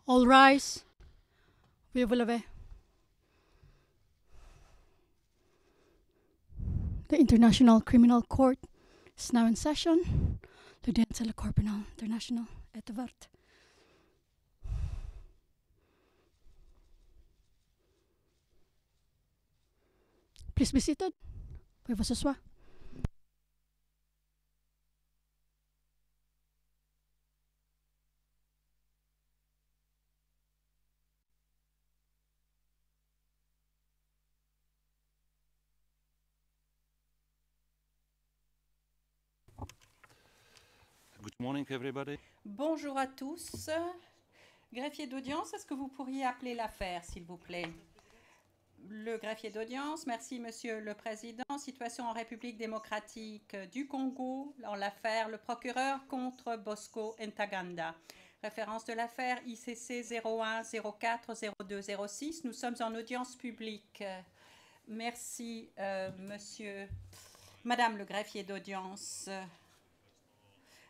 All rise. Veuillez vous lever. The International Criminal Court is now in session. L'audience de la Cour pénale internationale est ouverte. Please be seated. Veuillez vous asseoir. Good morning, everybody. Bonjour à tous. Greffier d'audience, est-ce que vous pourriez appeler l'affaire, s'il vous plaît? Le greffier d'audience, merci Monsieur le Président. Situation en République démocratique du Congo, dans l'affaire le procureur contre Bosco Ntaganda. Référence de l'affaire ICC 01040206. Nous sommes en audience publique. Merci Madame le greffier d'audience.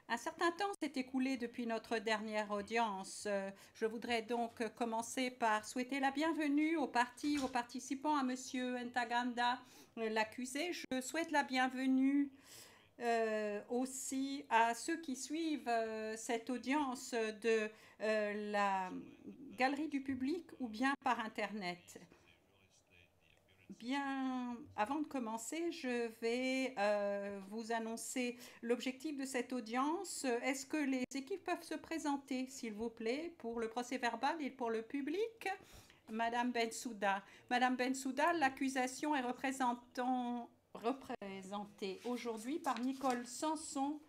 Un certain temps s'est écoulé depuis notre dernière audience. Je voudrais donc commencer par souhaiter la bienvenue aux participants, à Monsieur Ntaganda, l'accusé. Je souhaite la bienvenue aussi à ceux qui suivent cette audience de la galerie du public ou bien par Internet. Bien, avant de commencer, je vais vous annoncer l'objectif de cette audience. Est-ce que les équipes peuvent se présenter, s'il vous plaît, pour le procès-verbal et pour le public? Madame Bensouda. Madame Bensouda, l'accusation est représentée aujourd'hui par Nicole Sanson,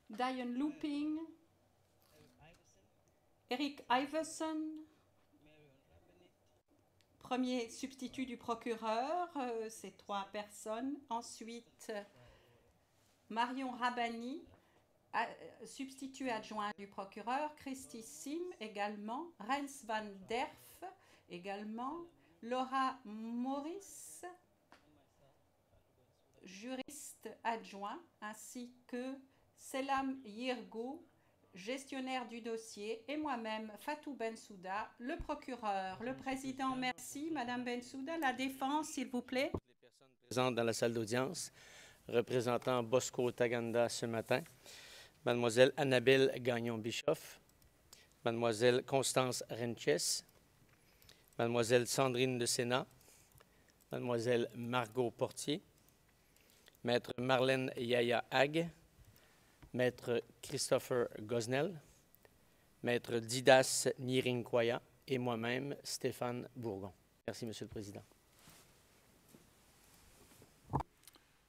Diane Looping, Eric Iverson, premier substitut du procureur, c'est 3 personnes. Ensuite, Marion Rabani, substitut adjoint du procureur. Christy Sim également. Rens van Derf également. Laura Morris, juriste adjoint, ainsi que Selam Yirgou, gestionnaire du dossier, et moi-même, Fatou Bensouda, le procureur. Le président, merci. Madame Bensouda, la défense, s'il vous plaît. Les personnes présentes dans la salle d'audience, représentant Bosco Ntaganda ce matin, Mademoiselle Annabelle Gagnon-Bischoff, Mademoiselle Constance Renches, Mademoiselle Sandrine de Sénat, Mademoiselle Margot Portier, Maître Marlène Yaya Hague, Maître Christopher Gosnell, Maître Didas Nirinkwaya et moi-même, Stéphane Bourgon. Merci, Monsieur le Président.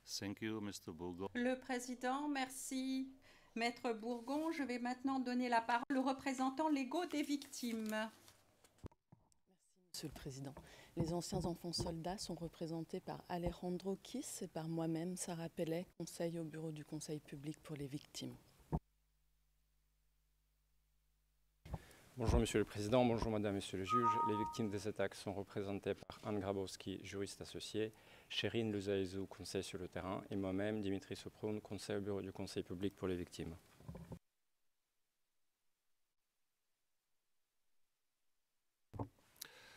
Thank you, Mr. Bourgon. Le président, merci. Maître Bourgon, je vais maintenant donner la parole aux représentants légaux des victimes. Merci, Monsieur le Président. Les anciens enfants soldats sont représentés par Alejandro Kiss et par moi-même, Sarah Pellet, conseil au bureau du Conseil public pour les victimes. Bonjour Monsieur le Président, bonjour Madame, Monsieur le Juge. Les victimes de cet acte sont représentées par Anne Grabowski, juriste associée, Chérine Luzaïzou, conseil sur le terrain, et moi-même, Dimitri Soproun, conseil au bureau du Conseil public pour les victimes.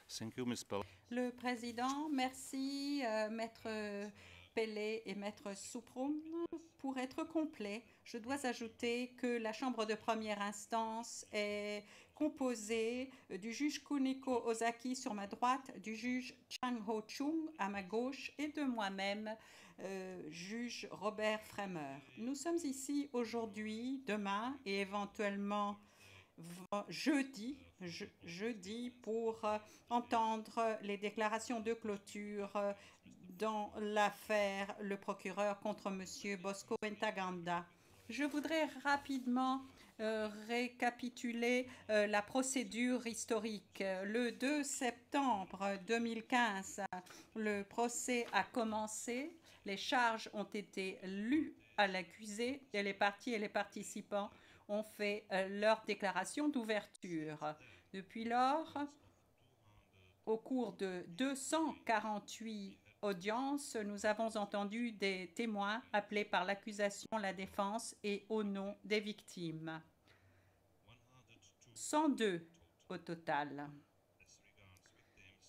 Thank you, Ms. Pell. Le président, merci, Maître Pellet et Maître Souprom. Pour être complet, je dois ajouter que la Chambre de première instance est composée du juge Kuniko Ozaki sur ma droite, du juge Chang Ho Chung à ma gauche et de moi-même, juge Robert Fremer. Nous sommes ici aujourd'hui, demain et éventuellement jeudi pour entendre les déclarations de clôture dans l'affaire le procureur contre M. Bosco Ntaganda. Je voudrais rapidement récapituler la procédure historique. Le 2 septembre 2015, le procès a commencé. Les charges ont été lues à l'accusé et les parties et les participants ont fait leur déclaration d'ouverture. Depuis lors, au cours de 248 audiences, nous avons entendu des témoins appelés par l'accusation, la défense et au nom des victimes. 102 au total.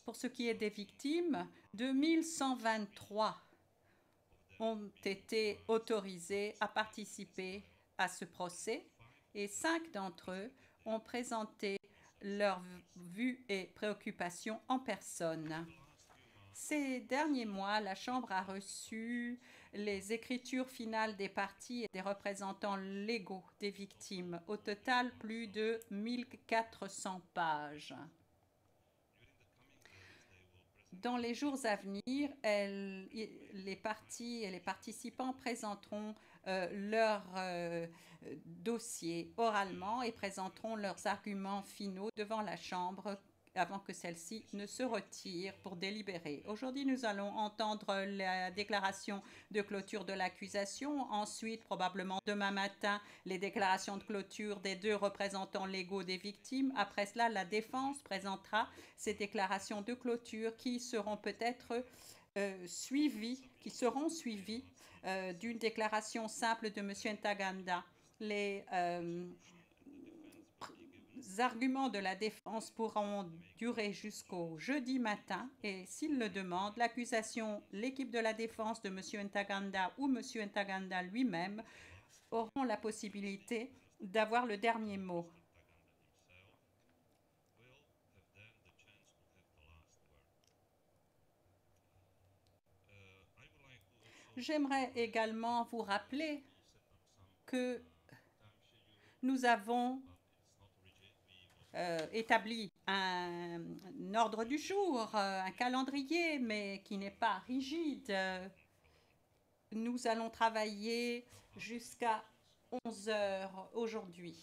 Pour ce qui est des victimes, 2123 ont été autorisés à participer à ce procès et 5 d'entre eux ont présenté leurs vues et préoccupations en personne. Ces derniers mois, la Chambre a reçu les écritures finales des parties et des représentants légaux des victimes. Au total, plus de 1400 pages. Dans les jours à venir, les parties et les participants présenteront leur dossier oralement et présenteront leurs arguments finaux devant la Chambre avant que celle-ci ne se retire pour délibérer. Aujourd'hui, nous allons entendre la déclaration de clôture de l'accusation. Ensuite, probablement demain matin, les déclarations de clôture des 2 représentants légaux des victimes. Après cela, la défense présentera ces déclarations de clôture qui seront peut-être suivies d'une déclaration simple de M. Ntaganda. Les arguments de la défense pourront durer jusqu'au jeudi matin et s'il le demande, l'équipe de la défense de M. Ntaganda ou M. Ntaganda lui-même auront la possibilité d'avoir le dernier mot. J'aimerais également vous rappeler que nous avons établi un ordre du jour, un calendrier, mais qui n'est pas rigide. Nous allons travailler jusqu'à 11 heures aujourd'hui.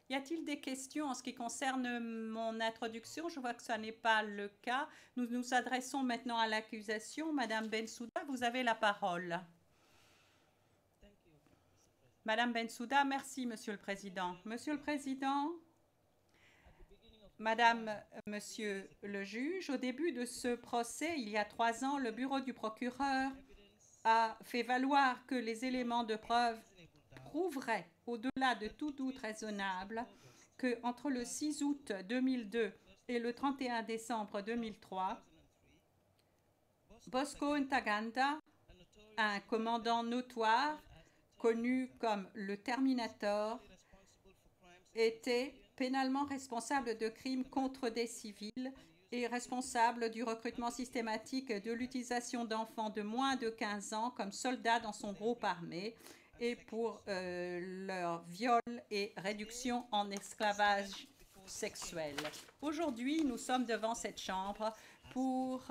Y a-t-il des questions en ce qui concerne mon introduction? Je vois que ce n'est pas le cas. Nous nous adressons maintenant à l'accusation. Madame Bensouda, vous avez la parole. Madame Bensouda, merci, Monsieur le Président. Monsieur le Président, Madame, Monsieur le juge, au début de ce procès, il y a 3 ans, le bureau du procureur a fait valoir que les éléments de preuve prouveraient, au-delà de tout doute raisonnable, qu'entre le 6 août 2002 et le 31 décembre 2003, Bosco Ntaganda, un commandant notoire connu comme le Terminator, était pénalement responsable de crimes contre des civils et responsable du recrutement systématique de l'utilisation d'enfants de moins de 15 ans comme soldats dans son groupe armé et pour leur viol et réduction en esclavage sexuel. Aujourd'hui, nous sommes devant cette Chambre pour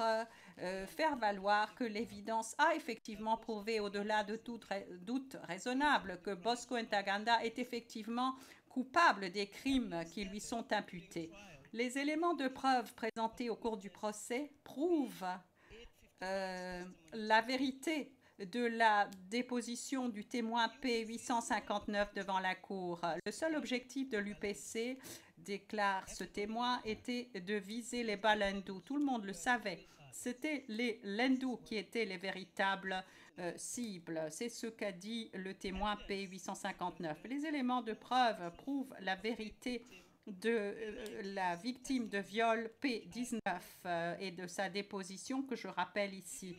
faire valoir que l'évidence a effectivement prouvé, au-delà de tout doute raisonnable, que Bosco Ntaganda est effectivement coupable des crimes qui lui sont imputés. Les éléments de preuve présentés au cours du procès prouvent la vérité de la déposition du témoin P859 devant la Cour. Le seul objectif de l'UPC, déclare ce témoin, était de viser les Balindou. Tout le monde le savait. C'était les Lendou qui étaient les véritables cibles. C'est ce qu'a dit le témoin P859. Les éléments de preuve prouvent la vérité de la victime de viol P19 et de sa déposition que je rappelle ici.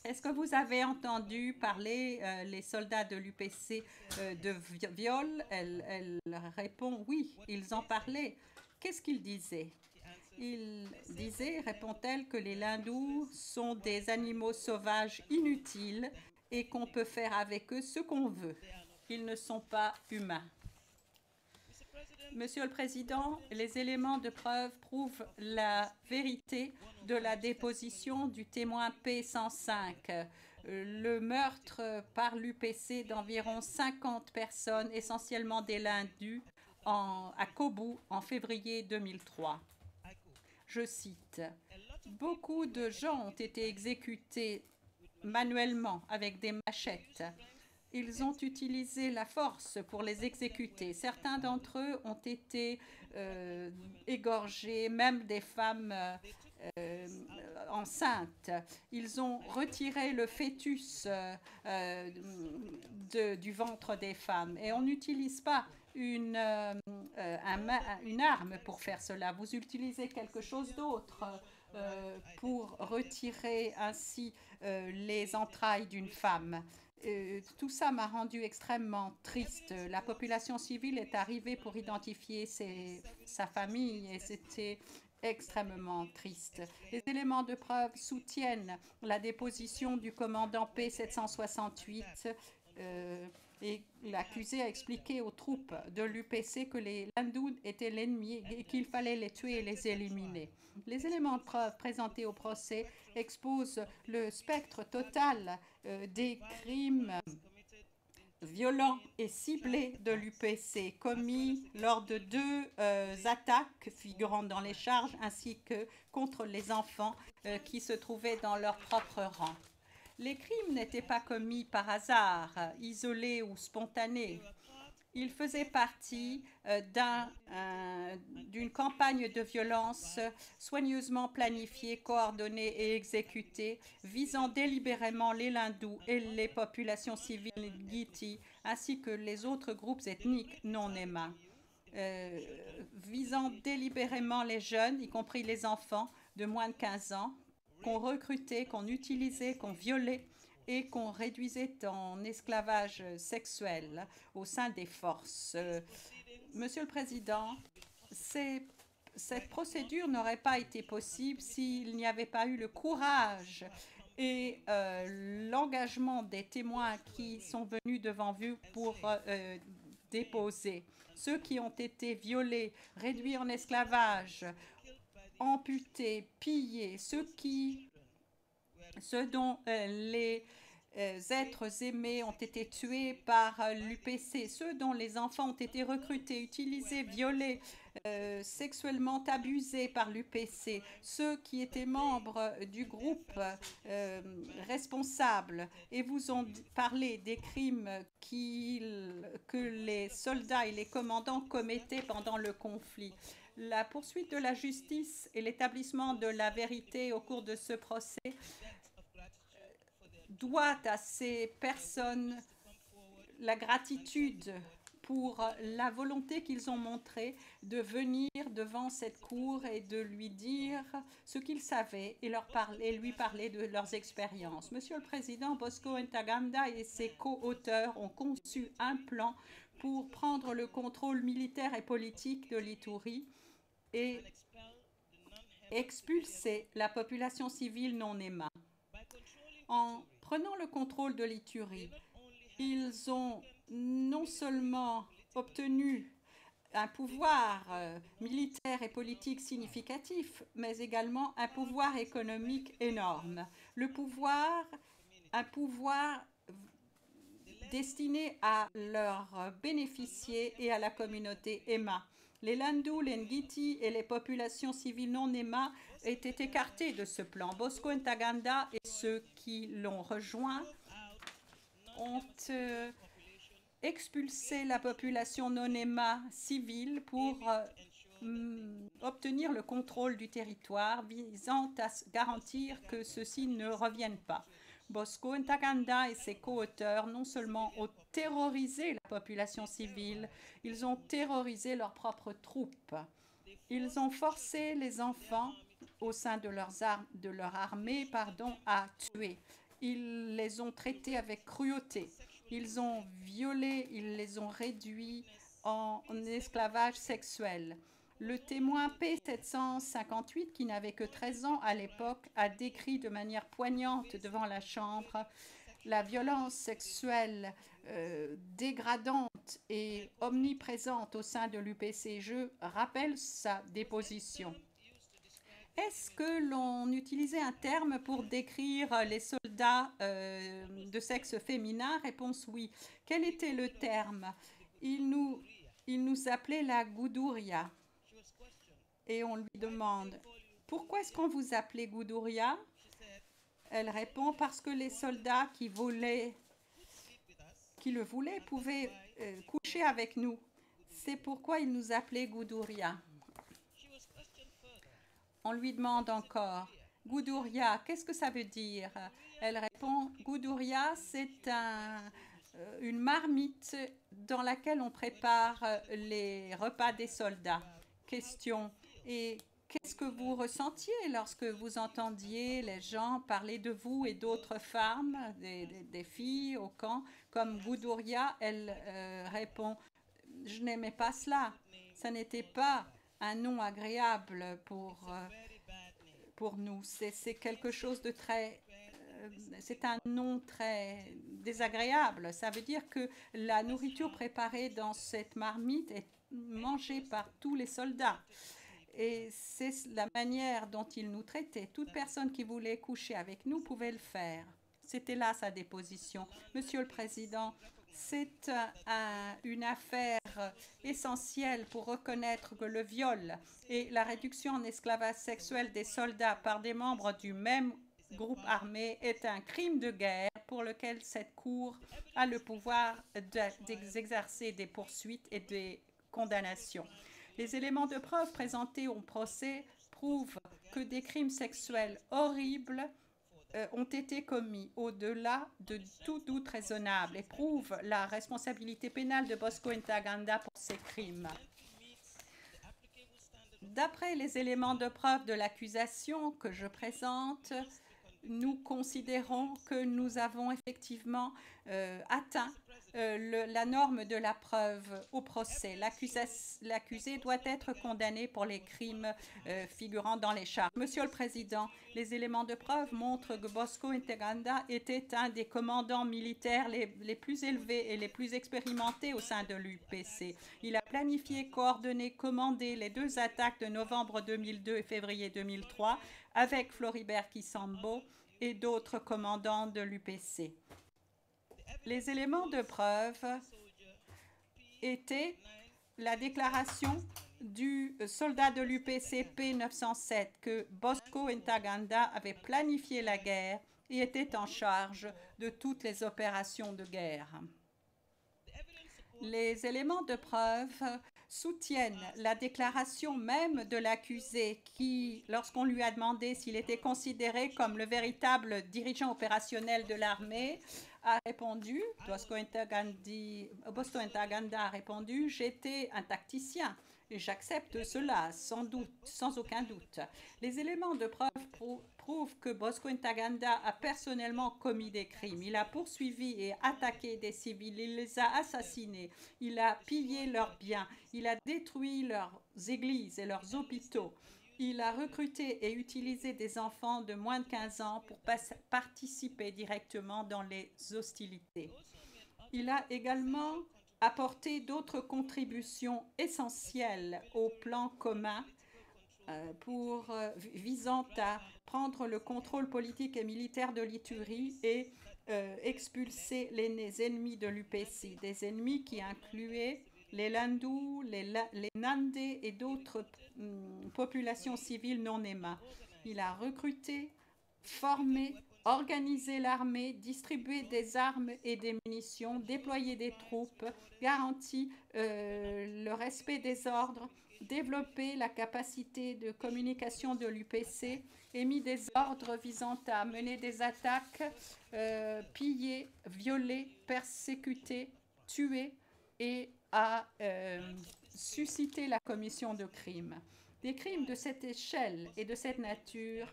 Est-ce que vous avez entendu parler, les soldats de l'UPC, de viol? Elle répond oui, ils en parlaient. Qu'est-ce qu'ils disaient? Ils disaient, répond-elle, que les Lindous sont des animaux sauvages inutiles et qu'on peut faire avec eux ce qu'on veut. Ils ne sont pas humains. Monsieur le Président, les éléments de preuve prouvent la vérité de la déposition du témoin P105. Le meurtre par l'UPC d'environ 50 personnes, essentiellement des Lindus, à Kobu en février 2003. Je cite, « Beaucoup de gens ont été exécutés manuellement avec des machettes. Ils ont utilisé la force pour les exécuter. Certains d'entre eux ont été égorgés, même des femmes enceintes. Ils ont retiré le fœtus du ventre des femmes. Et on n'utilise pas une arme pour faire cela. Vous utilisez quelque chose d'autre pour retirer ainsi les entrailles d'une femme. Tout ça m'a rendu extrêmement triste. La population civile est arrivée pour identifier sa famille et c'était extrêmement triste. Les éléments de preuve soutiennent la déposition du commandant P768 et l'accusé a expliqué aux troupes de l'UPC que les Landous étaient l'ennemi et qu'il fallait les tuer et les éliminer. Les éléments de preuve présentés au procès exposent le spectre total des crimes violents et ciblés de l'UPC commis lors de 2 attaques figurant dans les charges ainsi que contre les enfants qui se trouvaient dans leur propre rang. Les crimes n'étaient pas commis par hasard, isolés ou spontanés. Ils faisaient partie d'une campagne de violence soigneusement planifiée, coordonnée et exécutée, visant délibérément les Landous et les populations civiles Ngiti, ainsi que les autres groupes ethniques non Nema. Visant délibérément les jeunes, y compris les enfants de moins de 15 ans, qu'on recrutait, qu'on utilisait, qu'on violait et qu'on réduisait en esclavage sexuel au sein des forces. Monsieur le Président, cette procédure n'aurait pas été possible s'il n'y avait pas eu le courage et l'engagement des témoins qui sont venus devant vous pour déposer. Ceux qui ont été violés, réduits en esclavage, amputés, pillés, ceux dont les êtres aimés ont été tués par l'UPC, ceux dont les enfants ont été recrutés, utilisés, violés, sexuellement abusés par l'UPC, ceux qui étaient membres du groupe responsable et vous ont parlé des crimes que les soldats et les commandants commettaient pendant le conflit. La poursuite de la justice et l'établissement de la vérité au cours de ce procès doit à ces personnes la gratitude pour la volonté qu'ils ont montrée de venir devant cette cour et de lui dire ce qu'ils savaient et lui parler de leurs expériences. Monsieur le Président, Bosco Ntaganda et ses co-auteurs ont conçu un plan pour prendre le contrôle militaire et politique de l'Ituri et expulser la population civile non Nema. En prenant le contrôle de l'Ituri, ils ont non seulement obtenu un pouvoir militaire et politique significatif, mais également un pouvoir économique énorme. Un pouvoir destiné à leur bénéficier et à la communauté Ema. Les Landous, les Ngiti et les populations civiles non Nema étaient écartés de ce plan. Bosco Ntaganda et ceux qui l'ont rejoint ont expulsé la population non Nema civile pour obtenir le contrôle du territoire visant à garantir que ceux-ci ne reviennent pas. Bosco Ntaganda et ses co-auteurs non seulement ont terrorisé la population civile, ils ont terrorisé leurs propres troupes. Ils ont forcé les enfants au sein de leur armée à tuer. Ils les ont traités avec cruauté. Ils ont violé, ils les ont réduits en esclavage sexuel. Le témoin P758, qui n'avait que 13 ans à l'époque, a décrit de manière poignante devant la Chambre la violence sexuelle dégradante et omniprésente au sein de l'UPC. Je rappelle sa déposition. Est-ce que l'on utilisait un terme pour décrire les soldats de sexe féminin? Réponse oui. Quel était le terme? Il nous appelait la Goudouria. Et on lui demande, pourquoi est-ce qu'on vous appelait Goudouria? Elle répond, parce que les soldats qui le voulaient pouvaient coucher avec nous. C'est pourquoi ils nous appelaient Goudouria. On lui demande encore, Goudouria, qu'est-ce que ça veut dire? Elle répond, Goudouria, c'est un une marmite dans laquelle on prépare les repas des soldats. Question. Et qu'est-ce que vous ressentiez lorsque vous entendiez les gens parler de vous et d'autres femmes, des filles au camp? Comme Goudouria, elle répond, je n'aimais pas cela. Ça n'était pas un nom agréable pour nous. C'est quelque chose de très... c'est un nom très désagréable. Ça veut dire que la nourriture préparée dans cette marmite est mangée par tous les soldats. Et c'est la manière dont il nous traitait. Toute personne qui voulait coucher avec nous pouvait le faire. C'était là sa déposition. Monsieur le Président, c'est une affaire essentielle pour reconnaître que le viol et la réduction en esclavage sexuel des soldats par des membres du même groupe armé est un crime de guerre pour lequel cette Cour a le pouvoir d'exercer des poursuites et des condamnations. Les éléments de preuve présentés au procès prouvent que des crimes sexuels horribles ont été commis au-delà de tout doute raisonnable et prouvent la responsabilité pénale de Bosco Ntaganda pour ces crimes. D'après les éléments de preuve de l'accusation que je présente, nous considérons que nous avons effectivement atteint la norme de la preuve au procès. L'accusé doit être condamné pour les crimes figurant dans les charges. Monsieur le Président, les éléments de preuve montrent que Bosco Ntaganda était un des commandants militaires les plus élevés et les plus expérimentés au sein de l'UPC. Il a planifié, coordonné, commandé les 2 attaques de novembre 2002 et février 2003 avec Floribert Kisambo et d'autres commandants de l'UPC. Les éléments de preuve étaient la déclaration du soldat de l'UPC P907 que Bosco Ntaganda avait planifié la guerre et était en charge de toutes les opérations de guerre. Les éléments de preuve soutiennent la déclaration même de l'accusé qui, lorsqu'on lui a demandé s'il était considéré comme le véritable dirigeant opérationnel de l'armée, a répondu, Bosco Ntaganda a répondu, j'étais un tacticien et j'accepte cela sans doute, sans aucun doute. Les éléments de preuve prouvent que Bosco Ntaganda a personnellement commis des crimes. Il a poursuivi et attaqué des civils, il les a assassinés, il a pillé leurs biens, il a détruit leurs églises et leurs hôpitaux. Il a recruté et utilisé des enfants de moins de 15 ans pour participer directement dans les hostilités. Il a également apporté d'autres contributions essentielles au plan commun visant à prendre le contrôle politique et militaire de l'Ituri et expulser les ennemis de l'UPC, des ennemis qui incluaient les Landou, les Nandé et d'autres populations civiles non émas. Il a recruté, formé, organisé l'armée, distribué des armes et des munitions, déployé des troupes, garanti le respect des ordres, développé la capacité de communication de l'UPC, émis des ordres visant à mener des attaques, piller, violer, persécuter, tuer et à susciter la commission de crimes. Des crimes de cette échelle et de cette nature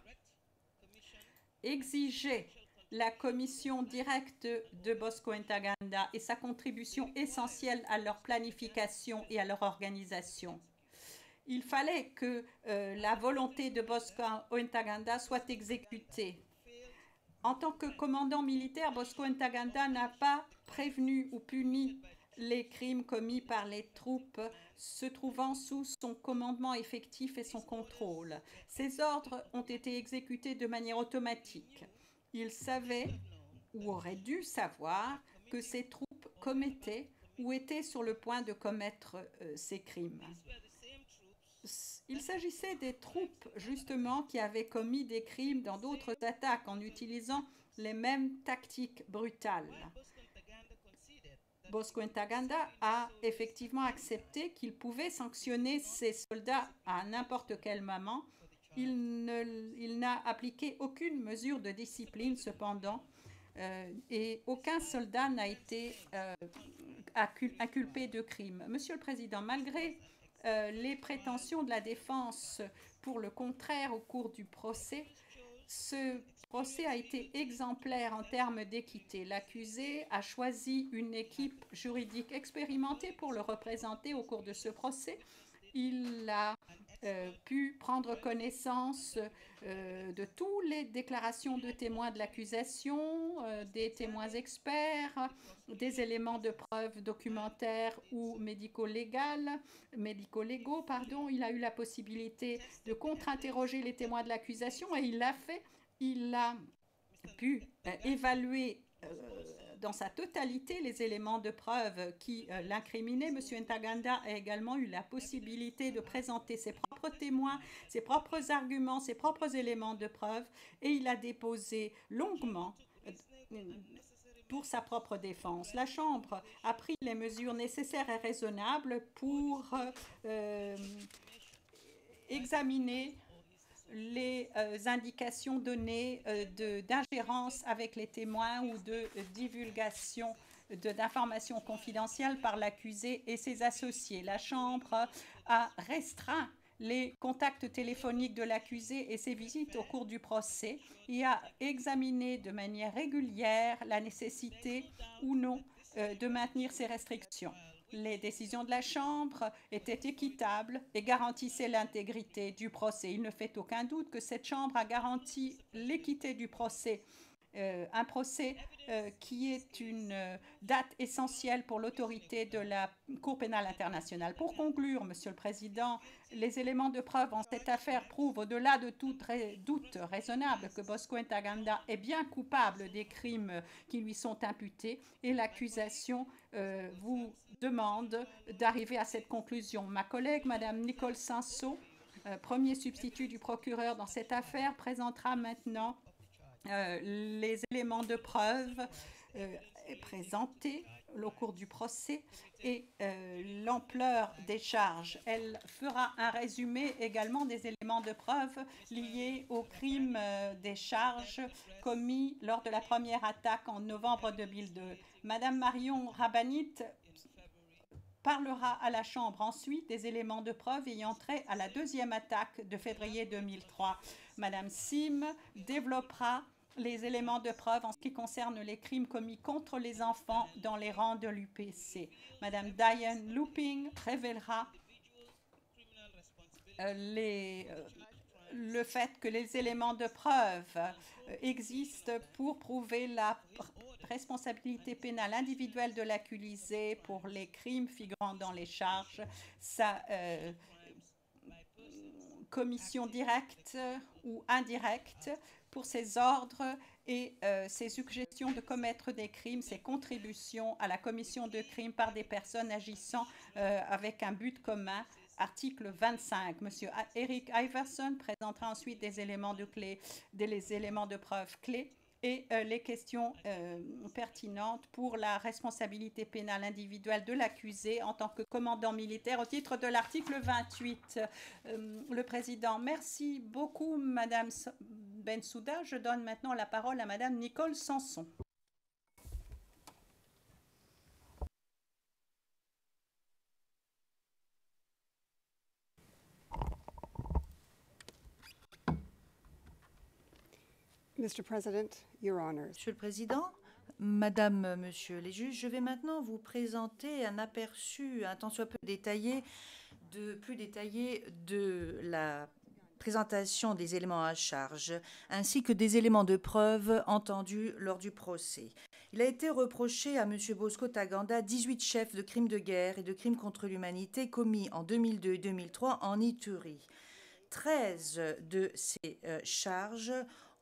exigeaient la commission directe de Bosco Ntaganda et sa contribution essentielle à leur planification et à leur organisation. Il fallait que la volonté de Bosco Ntaganda soit exécutée. En tant que commandant militaire, Bosco Ntaganda n'a pas prévenu ou puni les crimes commis par les troupes se trouvant sous son commandement effectif et son contrôle. Ces ordres ont été exécutés de manière automatique. Il savait, ou aurait dû savoir, que ces troupes commettaient ou étaient sur le point de commettre ces crimes. Il s'agissait des troupes, justement, qui avaient commis des crimes dans d'autres attaques en utilisant les mêmes tactiques brutales. Bosco Ntaganda a effectivement accepté qu'il pouvait sanctionner ses soldats à n'importe quel moment. Il n'a appliqué aucune mesure de discipline, cependant, et aucun soldat n'a été inculpé de crime. Monsieur le Président, malgré les prétentions de la défense pour le contraire au cours du procès, ce procès a été exemplaire en termes d'équité. L'accusé a choisi une équipe juridique expérimentée pour le représenter au cours de ce procès. Il a pu prendre connaissance de toutes les déclarations de témoins de l'accusation, des témoins experts, des éléments de preuve documentaires ou médico-légaux. Il a eu la possibilité de contre-interroger les témoins de l'accusation et il l'a fait. Il a pu évaluer dans sa totalité les éléments de preuve qui l'incriminaient. M. Ntaganda a également eu la possibilité de présenter ses propres témoins, ses propres arguments, ses propres éléments de preuve et il a déposé longuement pour sa propre défense. La Chambre a pris les mesures nécessaires et raisonnables pour examiner les indications données d'ingérence avec les témoins ou de divulgation d'informations confidentielles par l'accusé et ses associés. La Chambre a restreint les contacts téléphoniques de l'accusé et ses visites au cours du procès et a examiné de manière régulière la nécessité ou non de maintenir ces restrictions. Les décisions de la Chambre étaient équitables et garantissaient l'intégrité du procès. Il ne fait aucun doute que cette Chambre a garanti l'équité du procès. Un procès qui est une date essentielle pour l'autorité de la Cour pénale internationale. Pour conclure, Monsieur le Président, les éléments de preuve en cette affaire prouvent, au-delà de tout doute raisonnable, que Bosco Ntaganda est bien coupable des crimes qui lui sont imputés et l'accusation vous demande d'arriver à cette conclusion. Ma collègue, Madame Nicole Sanso, premier substitut du procureur dans cette affaire, présentera maintenant les éléments de preuve présentés au cours du procès et l'ampleur des charges. Elle fera un résumé également des éléments de preuve liés au crime des charges commis lors de la première attaque en novembre 2002. Madame Marion Rabanit parlera à la Chambre ensuite des éléments de preuve ayant trait à la deuxième attaque de février 2003. Madame Sim développera les éléments de preuve en ce qui concerne les crimes commis contre les enfants dans les rangs de l'UPC. Madame Diane Looping révélera le fait que les éléments de preuve existent pour prouver la responsabilité pénale individuelle de l'accusé pour les crimes figurant dans les charges, sa commission directe ou indirecte pour ses ordres et ses suggestions de commettre des crimes, ses contributions à la commission de crimes par des personnes agissant avec un but commun. Article 25. Monsieur Eric Iverson présentera ensuite des éléments de preuve clés et les questions pertinentes pour la responsabilité pénale individuelle de l'accusé en tant que commandant militaire au titre de l'article 28. Le Président, merci beaucoup, Madame Bensouda. Je donne maintenant la parole à Madame Nicole Sanson. Mr. President, Your Honors. Monsieur le Président, Madame, Monsieur les juges, je vais maintenant vous présenter un aperçu un tant soit peu détaillé, plus détaillé de la présentation des éléments à charge, ainsi que des éléments de preuve entendus lors du procès. Il a été reproché à M. Bosco Ntaganda 18 chefs de crimes de guerre et de crimes contre l'humanité commis en 2002 et 2003 en Ituri. 13 de ces charges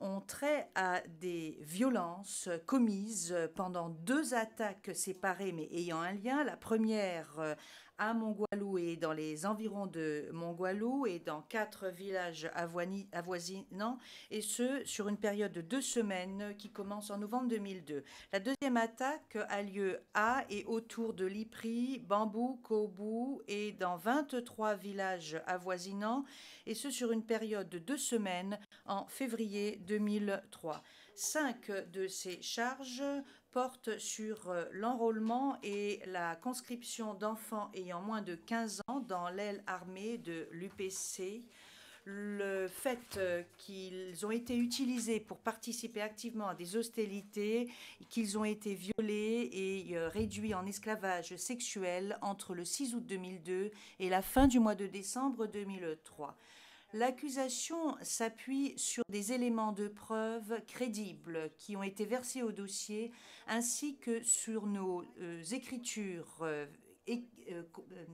ont trait à des violences commises pendant 2 attaques séparées mais ayant un lien. La première à Mongualou et dans les environs de Mongualou et dans 4 villages avoisinants, et ce sur une période de 2 semaines qui commence en novembre 2002. La deuxième attaque a lieu à et autour de Lipri, Bambou, Kobou et dans 23 villages avoisinants, et ce sur une période de 2 semaines en février 2003. 5 de ces charges portent sur l'enrôlement et la conscription d'enfants ayant moins de 15 ans dans l'aile armée de l'UPC. Le fait qu'ils ont été utilisés pour participer activement à des hostilités, qu'ils ont été violés et réduits en esclavage sexuel entre le 6 août 2002 et la fin du mois de décembre 2003. L'accusation s'appuie sur des éléments de preuve crédibles qui ont été versés au dossier, ainsi que sur nos écritures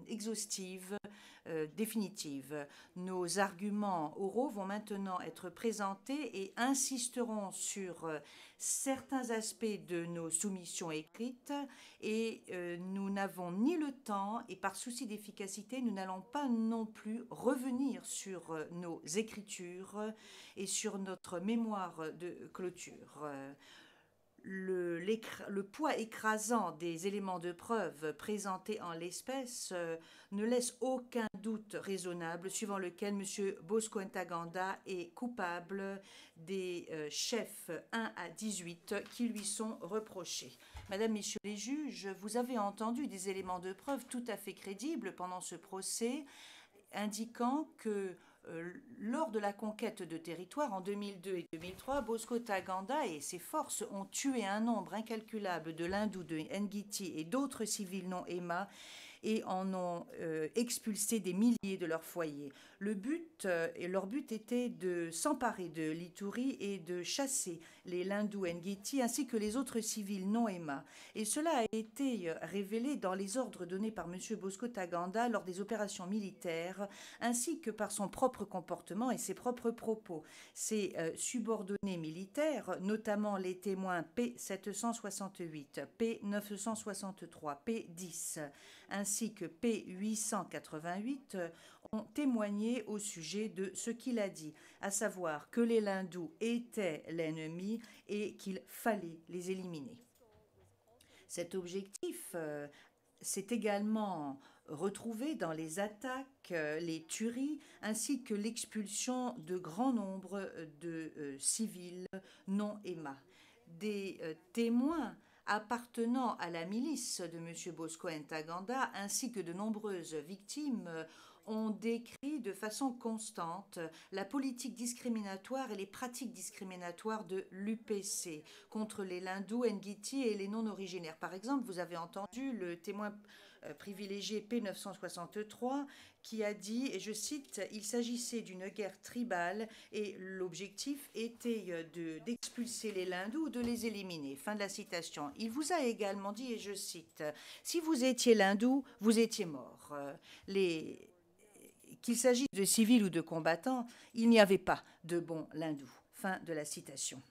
exhaustives, définitives. Nos arguments oraux vont maintenant être présentés et insisteront sur certains aspects de nos soumissions écrites et nous n'avons ni le temps et par souci d'efficacité, nous n'allons pas non plus revenir sur nos écritures et sur notre mémoire de clôture. Le poids écrasant des éléments de preuve présentés en l'espèce ne laisse aucun doute raisonnable suivant lequel M. Bosco Ntaganda est coupable des chefs 1 à 18 qui lui sont reprochés. Madame, Messieurs les juges, vous avez entendu des éléments de preuve tout à fait crédibles pendant ce procès, indiquant que lors de la conquête de territoire en 2002 et 2003, Bosco Ntaganda et ses forces ont tué un nombre incalculable de Lindous, de Ngiti et d'autres civils non Emma et en ont expulsé des milliers de leurs foyers. Leur but était de s'emparer de l'Ituri et de chasser les Lindous Ngiti ainsi que les autres civils non Emma. Et cela a été révélé dans les ordres donnés par M. Bosco Ntaganda lors des opérations militaires ainsi que par son propre comportement et ses propres propos. Ses subordonnés militaires, notamment les témoins P768, P963, P10, ainsi que P888 ont témoigné au sujet de ce qu'il a dit, à savoir que les Lindous étaient l'ennemi et qu'il fallait les éliminer. Cet objectif s'est également retrouvé dans les attaques, les tueries, ainsi que l'expulsion de grand nombre de civils non Emma. Des témoins appartenant à la milice de M. Bosco Ntaganda, ainsi que de nombreuses victimes, ont décrit de façon constante la politique discriminatoire et les pratiques discriminatoires de l'UPC contre les Lindous, Ngiti et les non-originaires. Par exemple, vous avez entendu le témoin privilégié P963 qui a dit, et je cite, « Il s'agissait d'une guerre tribale et l'objectif était d'expulser les Lindous ou de les éliminer. » Fin de la citation. Il vous a également dit, et je cite, « Si vous étiez Lindou, vous étiez mort. » Qu'il s'agisse de civils ou de combattants, il n'y avait pas de bons Lindous. Fin de la citation.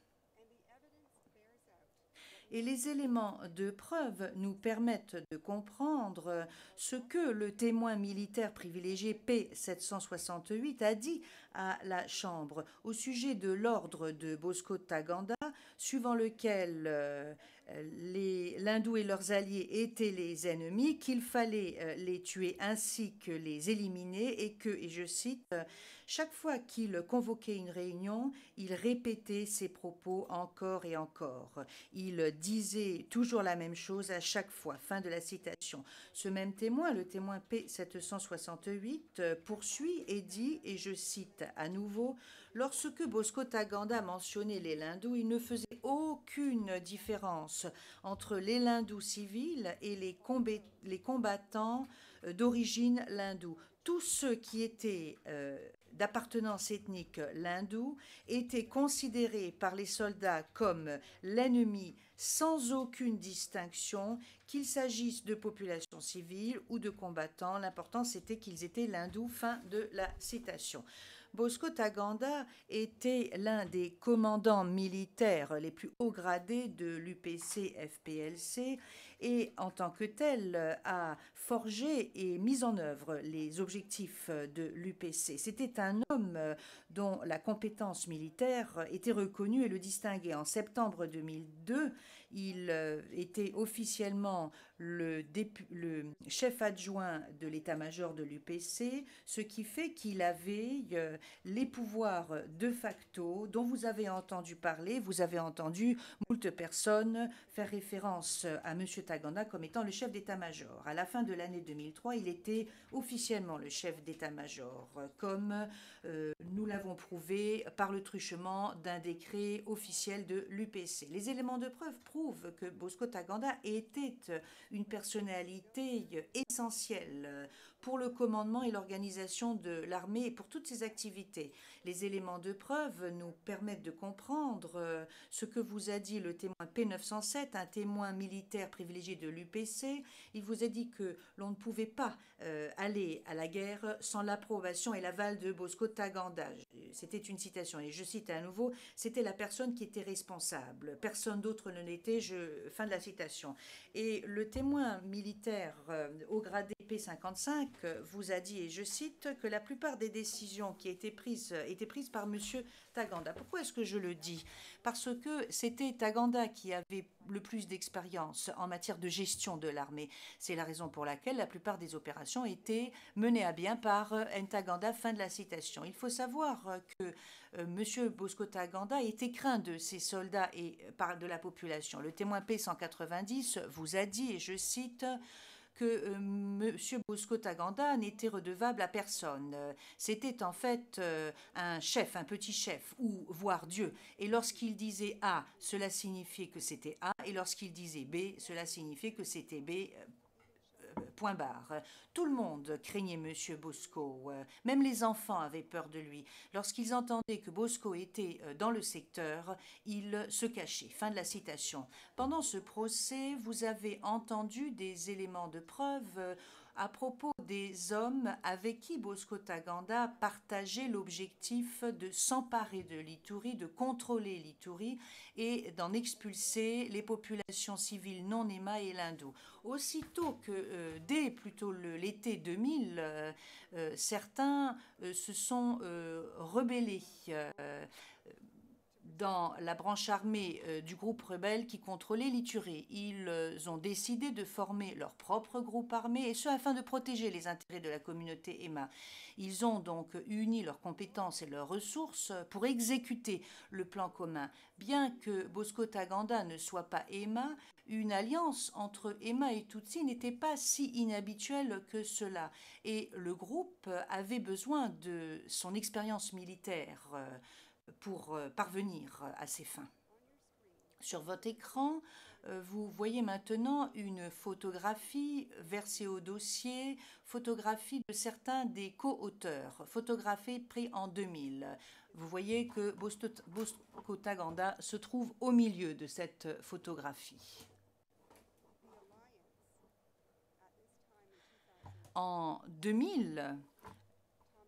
Et les éléments de preuve nous permettent de comprendre ce que le témoin militaire privilégié P768 a dit à la Chambre au sujet de l'ordre de Bosco Ntaganda, suivant lequel les Lindous et leurs alliés étaient les ennemis, qu'il fallait les tuer ainsi que les éliminer et que, et je cite, « Chaque fois qu'il convoquait une réunion, il répétait ses propos encore et encore. Il disait toujours la même chose à chaque fois. » Fin de la citation. Ce même témoin, le témoin P768, poursuit et dit, et je cite à nouveau, « Lorsque Bosco Ntaganda mentionnait les Lindous, il ne faisait aucune différence entre les Lindous civils et les combattants d'origine Lindou. Tous ceux qui étaient d'appartenance ethnique Lindou étaient considérés par les soldats comme l'ennemi sans aucune distinction, qu'il s'agisse de population civile ou de combattants. L'important, c'était qu'ils étaient Lindous. Fin de la citation. Bosco Ntaganda était l'un des commandants militaires les plus haut gradés de l'UPC-FPLC et en tant que tel a forgé et mis en œuvre les objectifs de l'UPC. C'était un homme dont la compétence militaire était reconnue et le distinguait. En septembre 2002, il était officiellement le chef adjoint de l'état-major de l'UPC, ce qui fait qu'il avait les pouvoirs de facto dont vous avez entendu parler. Vous avez entendu moult personnes faire référence à M. Taganda comme étant le chef d'état-major. À la fin de l'année 2003, il était officiellement le chef d'état-major, comme nous l'avons prouvé par le truchement d'un décret officiel de l'UPC. Les éléments de preuve prouvent que Bosco Taganda était une personnalité essentielle pour le commandement et l'organisation de l'armée et pour toutes ses activités. Les éléments de preuve nous permettent de comprendre ce que vous a dit le témoin P907, un témoin militaire privilégié de l'UPC. Il vous a dit que l'on ne pouvait pas aller à la guerre sans l'approbation et l'aval de Bosco Taganda. C'était une citation et je cite à nouveau, c'était la personne qui était responsable. Personne d'autre ne l'était. Fin de la citation. Et le témoin militaire au gradé P55 vous a dit, et je cite, que la plupart des décisions qui étaient prises par M. Taganda. Pourquoi est-ce que je le dis? Parce que c'était Taganda qui avait le plus d'expérience en matière de gestion de l'armée. C'est la raison pour laquelle la plupart des opérations étaient menées à bien par Ntaganda. Fin de la citation. Il faut savoir que M. Bosco Taganda était craint de ses soldats et de la population. Le témoin P190 vous a dit, et je cite, que M. Bosco Taganda n'était redevable à personne. C'était en fait un chef, un petit chef, ou voire Dieu. Et lorsqu'il disait A, cela signifiait que c'était A, et lorsqu'il disait B, cela signifiait que c'était B. Point barre. Tout le monde craignait M. Bosco. Même les enfants avaient peur de lui. Lorsqu'ils entendaient que Bosco était dans le secteur, ils se cachaient. Fin de la citation. Pendant ce procès, vous avez entendu des éléments de preuve à propos des hommes avec qui Bosco Taganda partageait l'objectif de s'emparer de l'Ituri, de contrôler l'Ituri et d'en expulser les populations civiles non éma et l'hindou. Aussitôt que, dès plutôt l'été 2000, certains se sont rebellés dans la branche armée du groupe rebelle qui contrôlait l'Ituri. Ils ont décidé de former leur propre groupe armé, et ce afin de protéger les intérêts de la communauté Emma. Ils ont donc uni leurs compétences et leurs ressources pour exécuter le plan commun. Bien que Bosco Taganda ne soit pas Emma, une alliance entre Emma et Tutsi n'était pas si inhabituelle que cela. Et le groupe avait besoin de son expérience militaire pour parvenir à ses fins. Sur votre écran, vous voyez maintenant une photographie versée au dossier, photographie de certains des co-auteurs, photographie prise en 2000. Vous voyez que Bosco Taganda se trouve au milieu de cette photographie. En 2000,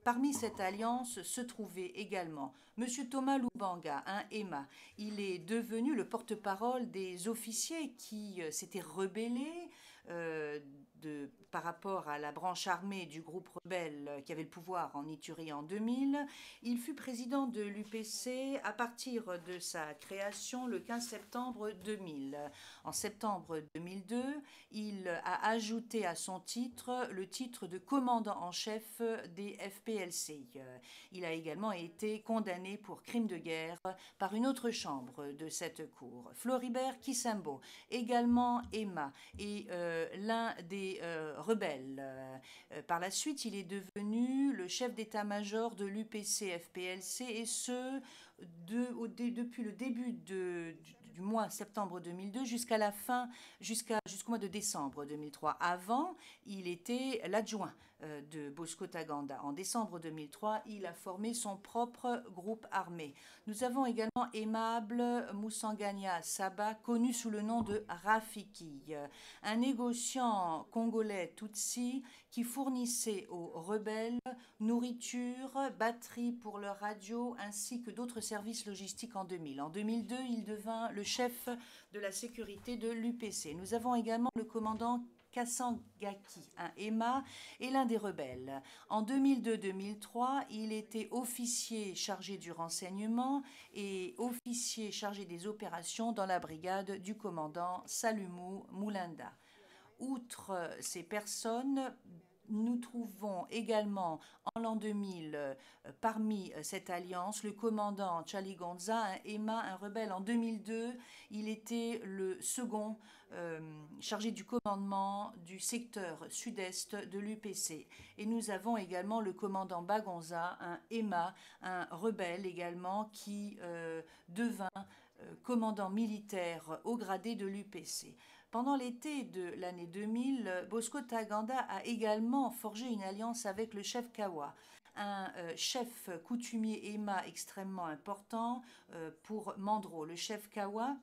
parmi cette alliance se trouvait également M. Thomas Lubanga, un Emma. Il est devenu le porte-parole des officiers qui s'étaient rebellés par rapport à la branche armée du groupe rebelle qui avait le pouvoir en Ituri en 2000. Il fut président de l'UPC à partir de sa création le 15 septembre 2000. En septembre 2002, il a ajouté à son titre le titre de commandant en chef des FPLC. Il a également été condamné pour crime de guerre par une autre chambre de cette cour. Floribert Kisembo, également Emma, et l'un des rebelles. Par la suite, il est devenu le chef d'état-major de l'UPC-FPLC, et ce, depuis le début du mois septembre 2002 jusqu'à la fin, jusqu'au mois de décembre 2003. Avant, il était l'adjoint de Bosco Taganda. En décembre 2003, il a formé son propre groupe armé. Nous avons également Aimable Moussangania Saba, connu sous le nom de Rafiki, un négociant congolais Tutsi qui fournissait aux rebelles nourriture, batterie pour leur radio ainsi que d'autres services logistiques en 2000. En 2002, il devint le chef de la sécurité de l'UPC. Nous avons également le commandant Kassangaki, un Emma et l'un des rebelles. En 2002-2003, il était officier chargé du renseignement et officier chargé des opérations dans la brigade du commandant Salumu Mulanda. Outre ces personnes, nous trouvons également en l'an 2000, parmi cette alliance, le commandant Charlie Gonza, un EMA, un rebelle. En 2002, il était le second chargé du commandement du secteur sud-est de l'UPC. Et nous avons également le commandant Bagonza, un EMA, un rebelle également, qui devint commandant militaire au gradé de l'UPC. Pendant l'été de l'année 2000, Bosco Ntaganda a également forgé une alliance avec le chef Kawa, un chef coutumier EMA extrêmement important pour Mandro. Le chef Kawa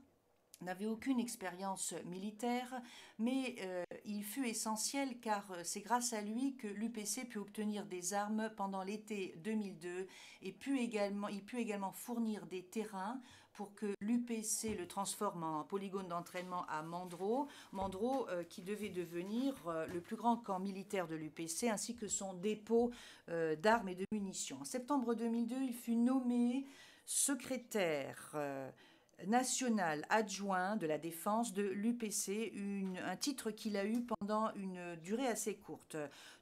n'avait aucune expérience militaire, mais il fut essentiel car c'est grâce à lui que l'UPC put obtenir des armes pendant l'été 2002 et il put également fournir des terrains pour que l'UPC le transforme en polygone d'entraînement à Mandro. Mandro qui devait devenir le plus grand camp militaire de l'UPC ainsi que son dépôt d'armes et de munitions. En septembre 2002, il fut nommé secrétaire national adjoint de la défense de l'UPC, un titre qu'il a eu pendant une durée assez courte.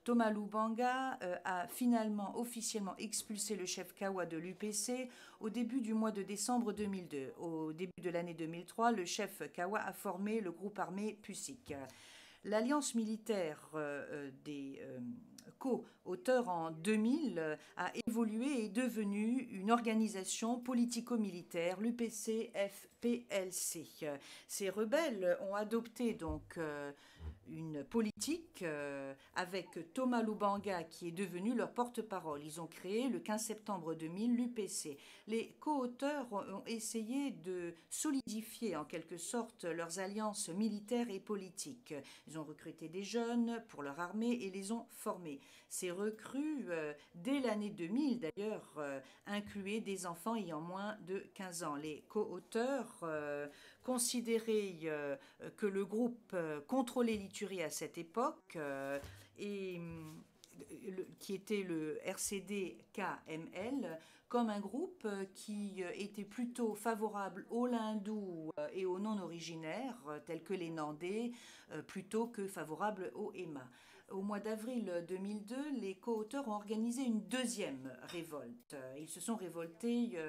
Thomas Lubanga a finalement officiellement expulsé le chef Kawa de l'UPC au début du mois de décembre 2002. Au début de l'année 2003, le chef Kawa a formé le groupe armé PUSIC. L'alliance militaire des co-auteurs en 2000 a évolué et est devenue une organisation politico-militaire, l'UPC-FPLC. Ces rebelles ont adopté donc une politique avec Thomas Lubanga qui est devenu leur porte-parole. Ils ont créé le 15 septembre 2000 l'UPC. Les co-auteurs ont essayé de solidifier en quelque sorte leurs alliances militaires et politiques. Ils ont recruté des jeunes pour leur armée et les ont formés. Ces recrues, dès l'année 2000 d'ailleurs, incluaient des enfants ayant moins de 15 ans. Les co-auteurs considéraient que le groupe contrôlait l'Ituri à cette époque qui était le RCD-KML, comme un groupe qui était plutôt favorable aux Lindous et aux non-originaires, tels que les Nandais, plutôt que favorable aux EMA. Au mois d'avril 2002, les co-auteurs ont organisé une deuxième révolte. Ils se sont révoltés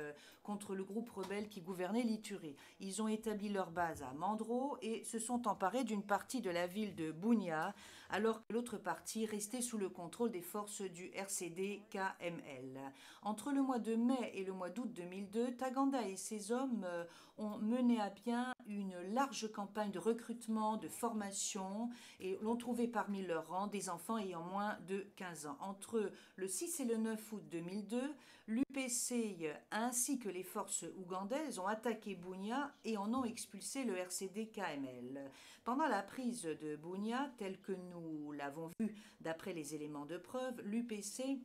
contre le groupe rebelle qui gouvernait l'Ituri. Ils ont établi leur base à Mandro et se sont emparés d'une partie de la ville de Bunia, alors que l'autre partie restait sous le contrôle des forces du RCD-KML. Entre le mois de mai et le mois d'août 2002, Ntaganda et ses hommes ont mené à bien une large campagne de recrutement, de formation et l'ont trouvé parmi leurs rangs des enfants ayant moins de 15 ans. Entre le 6 et le 9 août 2002, l'UPC ainsi que les forces ougandaises ont attaqué Bunia et en ont expulsé le RCD-KML. Pendant la prise de Bunia, telle que nous l'avons vu d'après les éléments de preuve, l'UPC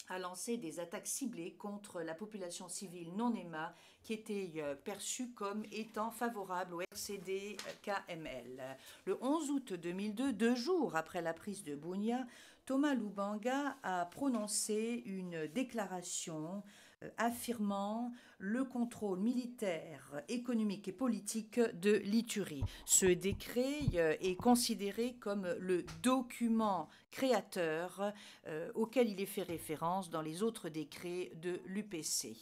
a lancé des attaques ciblées contre la population civile non-EMA qui était perçue comme étant favorable au RCD-KML. Le 11 août 2002, 2 jours après la prise de Bunia, Thomas Lubanga a prononcé une déclaration affirmant le contrôle militaire, économique et politique de l'Ituri. Ce décret est considéré comme le document créateur auquel il est fait référence dans les autres décrets de l'UPC.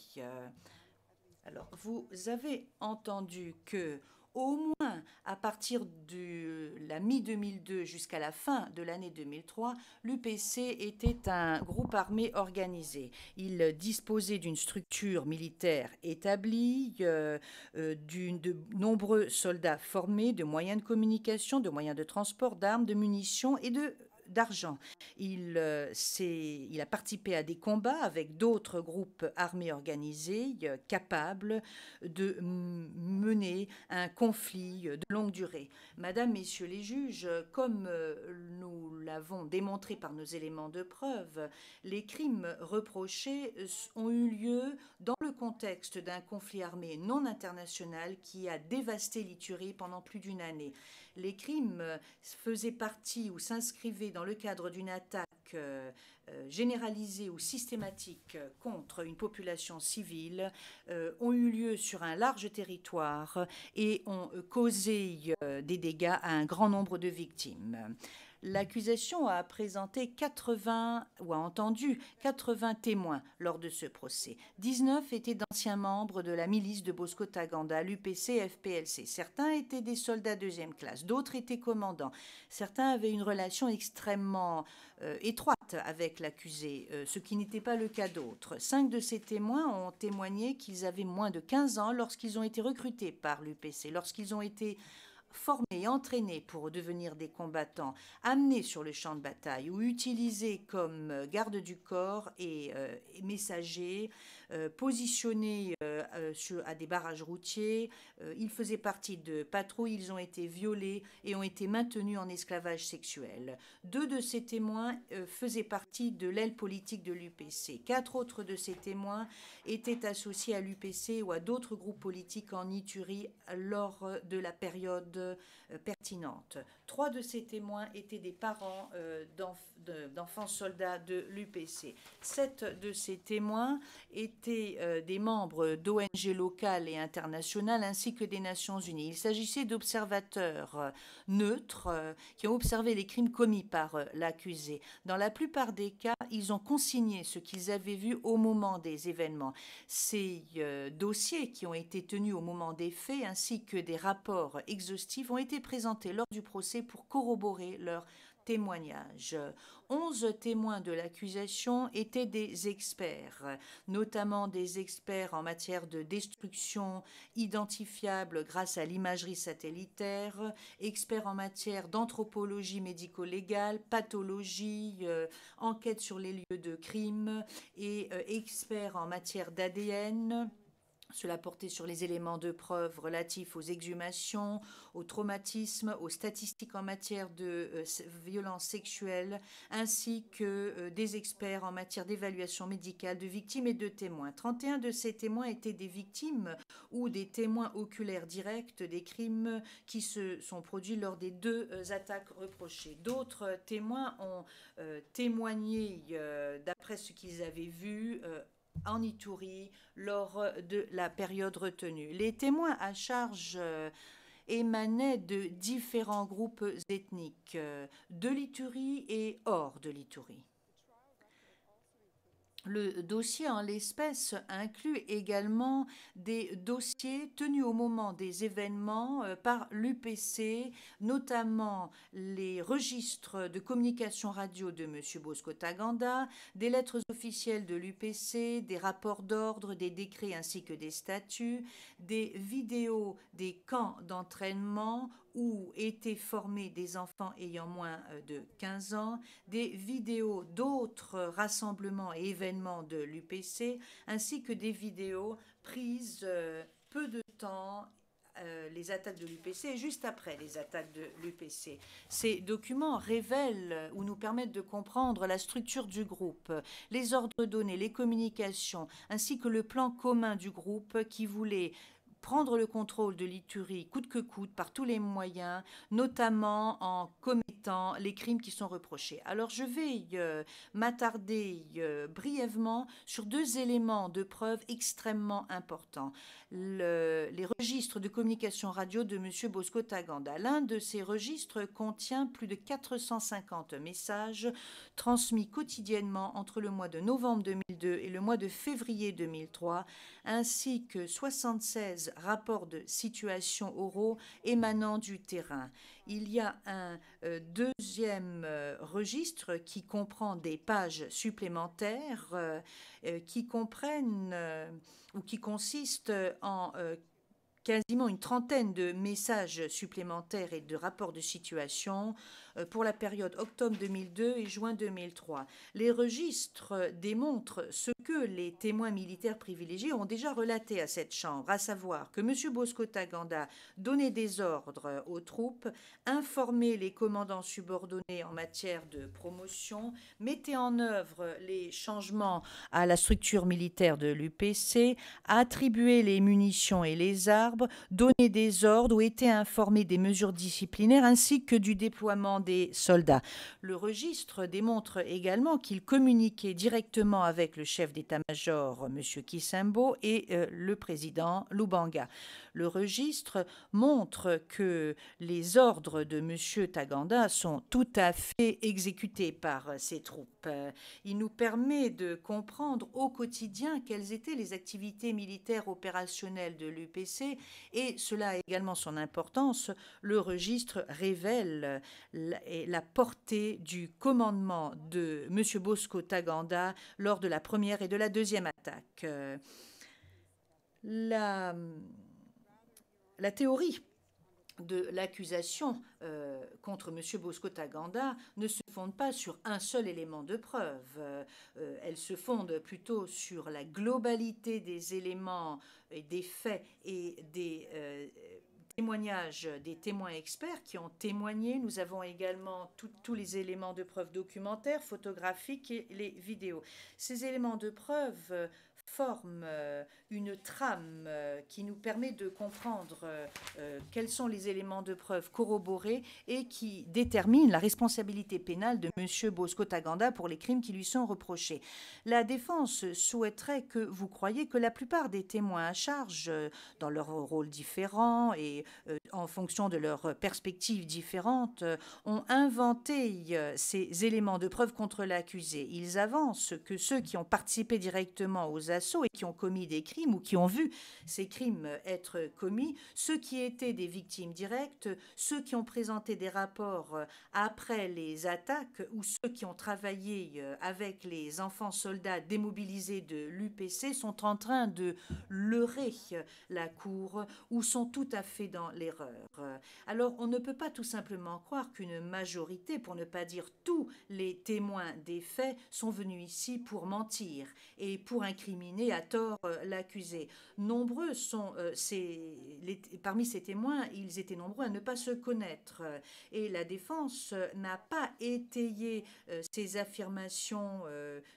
Alors, vous avez entendu que au moins à partir de la mi-2002 jusqu'à la fin de l'année 2003, l'UPC était un groupe armé organisé. Il disposait d'une structure militaire établie, de nombreux soldats formés, de moyens de communication, de moyens de transport, d'armes, de munitions et d'argent. Il a participé à des combats avec d'autres groupes armés organisés capables de mener un conflit de longue durée. Madame, Messieurs les juges, comme nous l'avons démontré par nos éléments de preuve, les crimes reprochés ont eu lieu dans le contexte d'un conflit armé non international qui a dévasté l'Ituri pendant plus d'une année. Les crimes faisaient partie ou s'inscrivaient dans dans le cadre d'une attaque généralisée ou systématique contre une population civile ont eu lieu sur un large territoire et ont causé des dégâts à un grand nombre de victimes. L'accusation a présenté 80 ou a entendu 80 témoins lors de ce procès. 19 étaient d'anciens membres de la milice de Bosco Ntaganda, l'UPC FPLC. Certains étaient des soldats deuxième classe, d'autres étaient commandants. Certains avaient une relation extrêmement étroite avec l'accusé, ce qui n'était pas le cas d'autres. 5 de ces témoins ont témoigné qu'ils avaient moins de 15 ans lorsqu'ils ont été recrutés par l'UPC, lorsqu'ils ont été formés et entraînés pour devenir des combattants, amenés sur le champ de bataille ou utilisés comme garde du corps et messagers, positionnés à des barrages routiers. Ils faisaient partie de patrouilles, ils ont été violés et ont été maintenus en esclavage sexuel. 2 de ces témoins faisaient partie de l'aile politique de l'UPC. 4 autres de ces témoins étaient associés à l'UPC ou à d'autres groupes politiques en Ituri lors de la période pertinente. 3 de ces témoins étaient des parents d'enfants soldats de l'UPC. 7 de ces témoins étaient des membres d'ONG locales et internationales ainsi que des Nations Unies. Il s'agissait d'observateurs neutres qui ont observé les crimes commis par l'accusé. Dans la plupart des cas, ils ont consigné ce qu'ils avaient vu au moment des événements. Ces dossiers qui ont été tenus au moment des faits ainsi que des rapports exhaustifs ont été présentés lors du procès pour corroborer leur témoignages. 11 témoins de l'accusation étaient des experts, notamment des experts en matière de destruction identifiable grâce à l'imagerie satellitaire, experts en matière d'anthropologie médico-légale, pathologie, enquête sur les lieux de crime et experts en matière d'ADN. Cela portait sur les éléments de preuve relatifs aux exhumations, au traumatisme, aux statistiques en matière de violences sexuelles, ainsi que des experts en matière d'évaluation médicale de victimes et de témoins. 31 de ces témoins étaient des victimes ou des témoins oculaires directs des crimes qui se sont produits lors des 2 attaques reprochées. D'autres témoins ont témoigné d'après ce qu'ils avaient vu en Ituri lors de la période retenue. Les témoins à charge émanaient de différents groupes ethniques, de l'Ituri et hors de l'Ituri. Le dossier en l'espèce inclut également des dossiers tenus au moment des événements par l'UPC, notamment les registres de communication radio de M. Bosco Ntaganda, des lettres officielles de l'UPC, des rapports d'ordre, des décrets ainsi que des statuts, des vidéos des camps d'entraînement où étaient formés des enfants ayant moins de 15 ans, des vidéos d'autres rassemblements et événements de l'UPC, ainsi que des vidéos prises peu de temps les attaques de l'UPC et juste après les attaques de l'UPC. Ces documents révèlent ou nous permettent de comprendre la structure du groupe, les ordres donnés, les communications, ainsi que le plan commun du groupe qui voulait prendre le contrôle de l'Ituri coûte que coûte par tous les moyens, notamment en commettant les crimes qui sont reprochés. Alors je vais m'attarder brièvement sur 2 éléments de preuve extrêmement importants. Les registres de communication radio de M. Bosco Ntaganda. L'un de ces registres contient plus de 450 messages transmis quotidiennement entre le mois de novembre 2002 et le mois de février 2003, ainsi que 76 rapports de situation oraux émanant du terrain. Il y a un deuxième registre qui comprend des pages supplémentaires qui comprennent ou qui consistent en quasiment une trentaine de messages supplémentaires et de rapports de situation pour la période octobre 2002 et juin 2003. Les registres démontrent ce que les témoins militaires privilégiés ont déjà relaté à cette Chambre, à savoir que M. Bosco Ntaganda donnait des ordres aux troupes, informait les commandants subordonnés en matière de promotion, mettait en œuvre les changements à la structure militaire de l'UPC, attribuait les munitions et les armes, arbre, donné des ordres ou été informé des mesures disciplinaires ainsi que du déploiement des soldats. Le registre démontre également qu'il communiquait directement avec le chef d'état-major, M. Kisembo, et le président Lubanga. Le registre montre que les ordres de M. Taganda sont tout à fait exécutés par ses troupes. Il nous permet de comprendre au quotidien quelles étaient les activités militaires opérationnelles de l'UPC et cela a également son importance. Le registre révèle la portée du commandement de M. Bosco Taganda lors de la première et de la deuxième attaque. La théorie de l'accusation contre M. Bosco Taganda ne se fonde pas sur un seul élément de preuve. Elle se fonde plutôt sur la globalité des éléments et des faits et des témoignages des témoins experts qui ont témoigné. Nous avons également tous les éléments de preuve documentaires, photographiques et les vidéos. Ces éléments de preuve forment une trame qui nous permet de comprendre quels sont les éléments de preuve corroborés et qui déterminent la responsabilité pénale de M. Bosco Taganda pour les crimes qui lui sont reprochés. La défense souhaiterait que vous croyiez que la plupart des témoins à charge, dans leurs rôles différents et en fonction de leurs perspectives différentes, ont inventé ces éléments de preuve contre l'accusé. Ils avancent que ceux qui ont participé directement aux assauts et qui ont commis des crimes ou qui ont vu ces crimes être commis, ceux qui étaient des victimes directes, ceux qui ont présenté des rapports après les attaques ou ceux qui ont travaillé avec les enfants soldats démobilisés de l'UPC sont en train de leurrer la cour ou sont tout à fait dans l'erreur. Alors on ne peut pas tout simplement croire qu'une majorité, pour ne pas dire tous les témoins des faits, sont venus ici pour mentir et pour incriminer à tort l'accusé. Nombreux sont parmi ces témoins, ils étaient nombreux à ne pas se connaître et la défense n'a pas étayé ces affirmations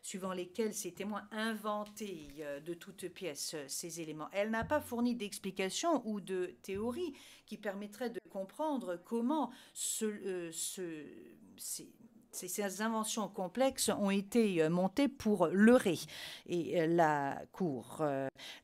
suivant lesquelles ces témoins inventaient de toutes pièces ces éléments. Elle n'a pas fourni d'explications ou de théories qui permettraient de comprendre comment ces inventions complexes ont été montées pour leurrer et la cour.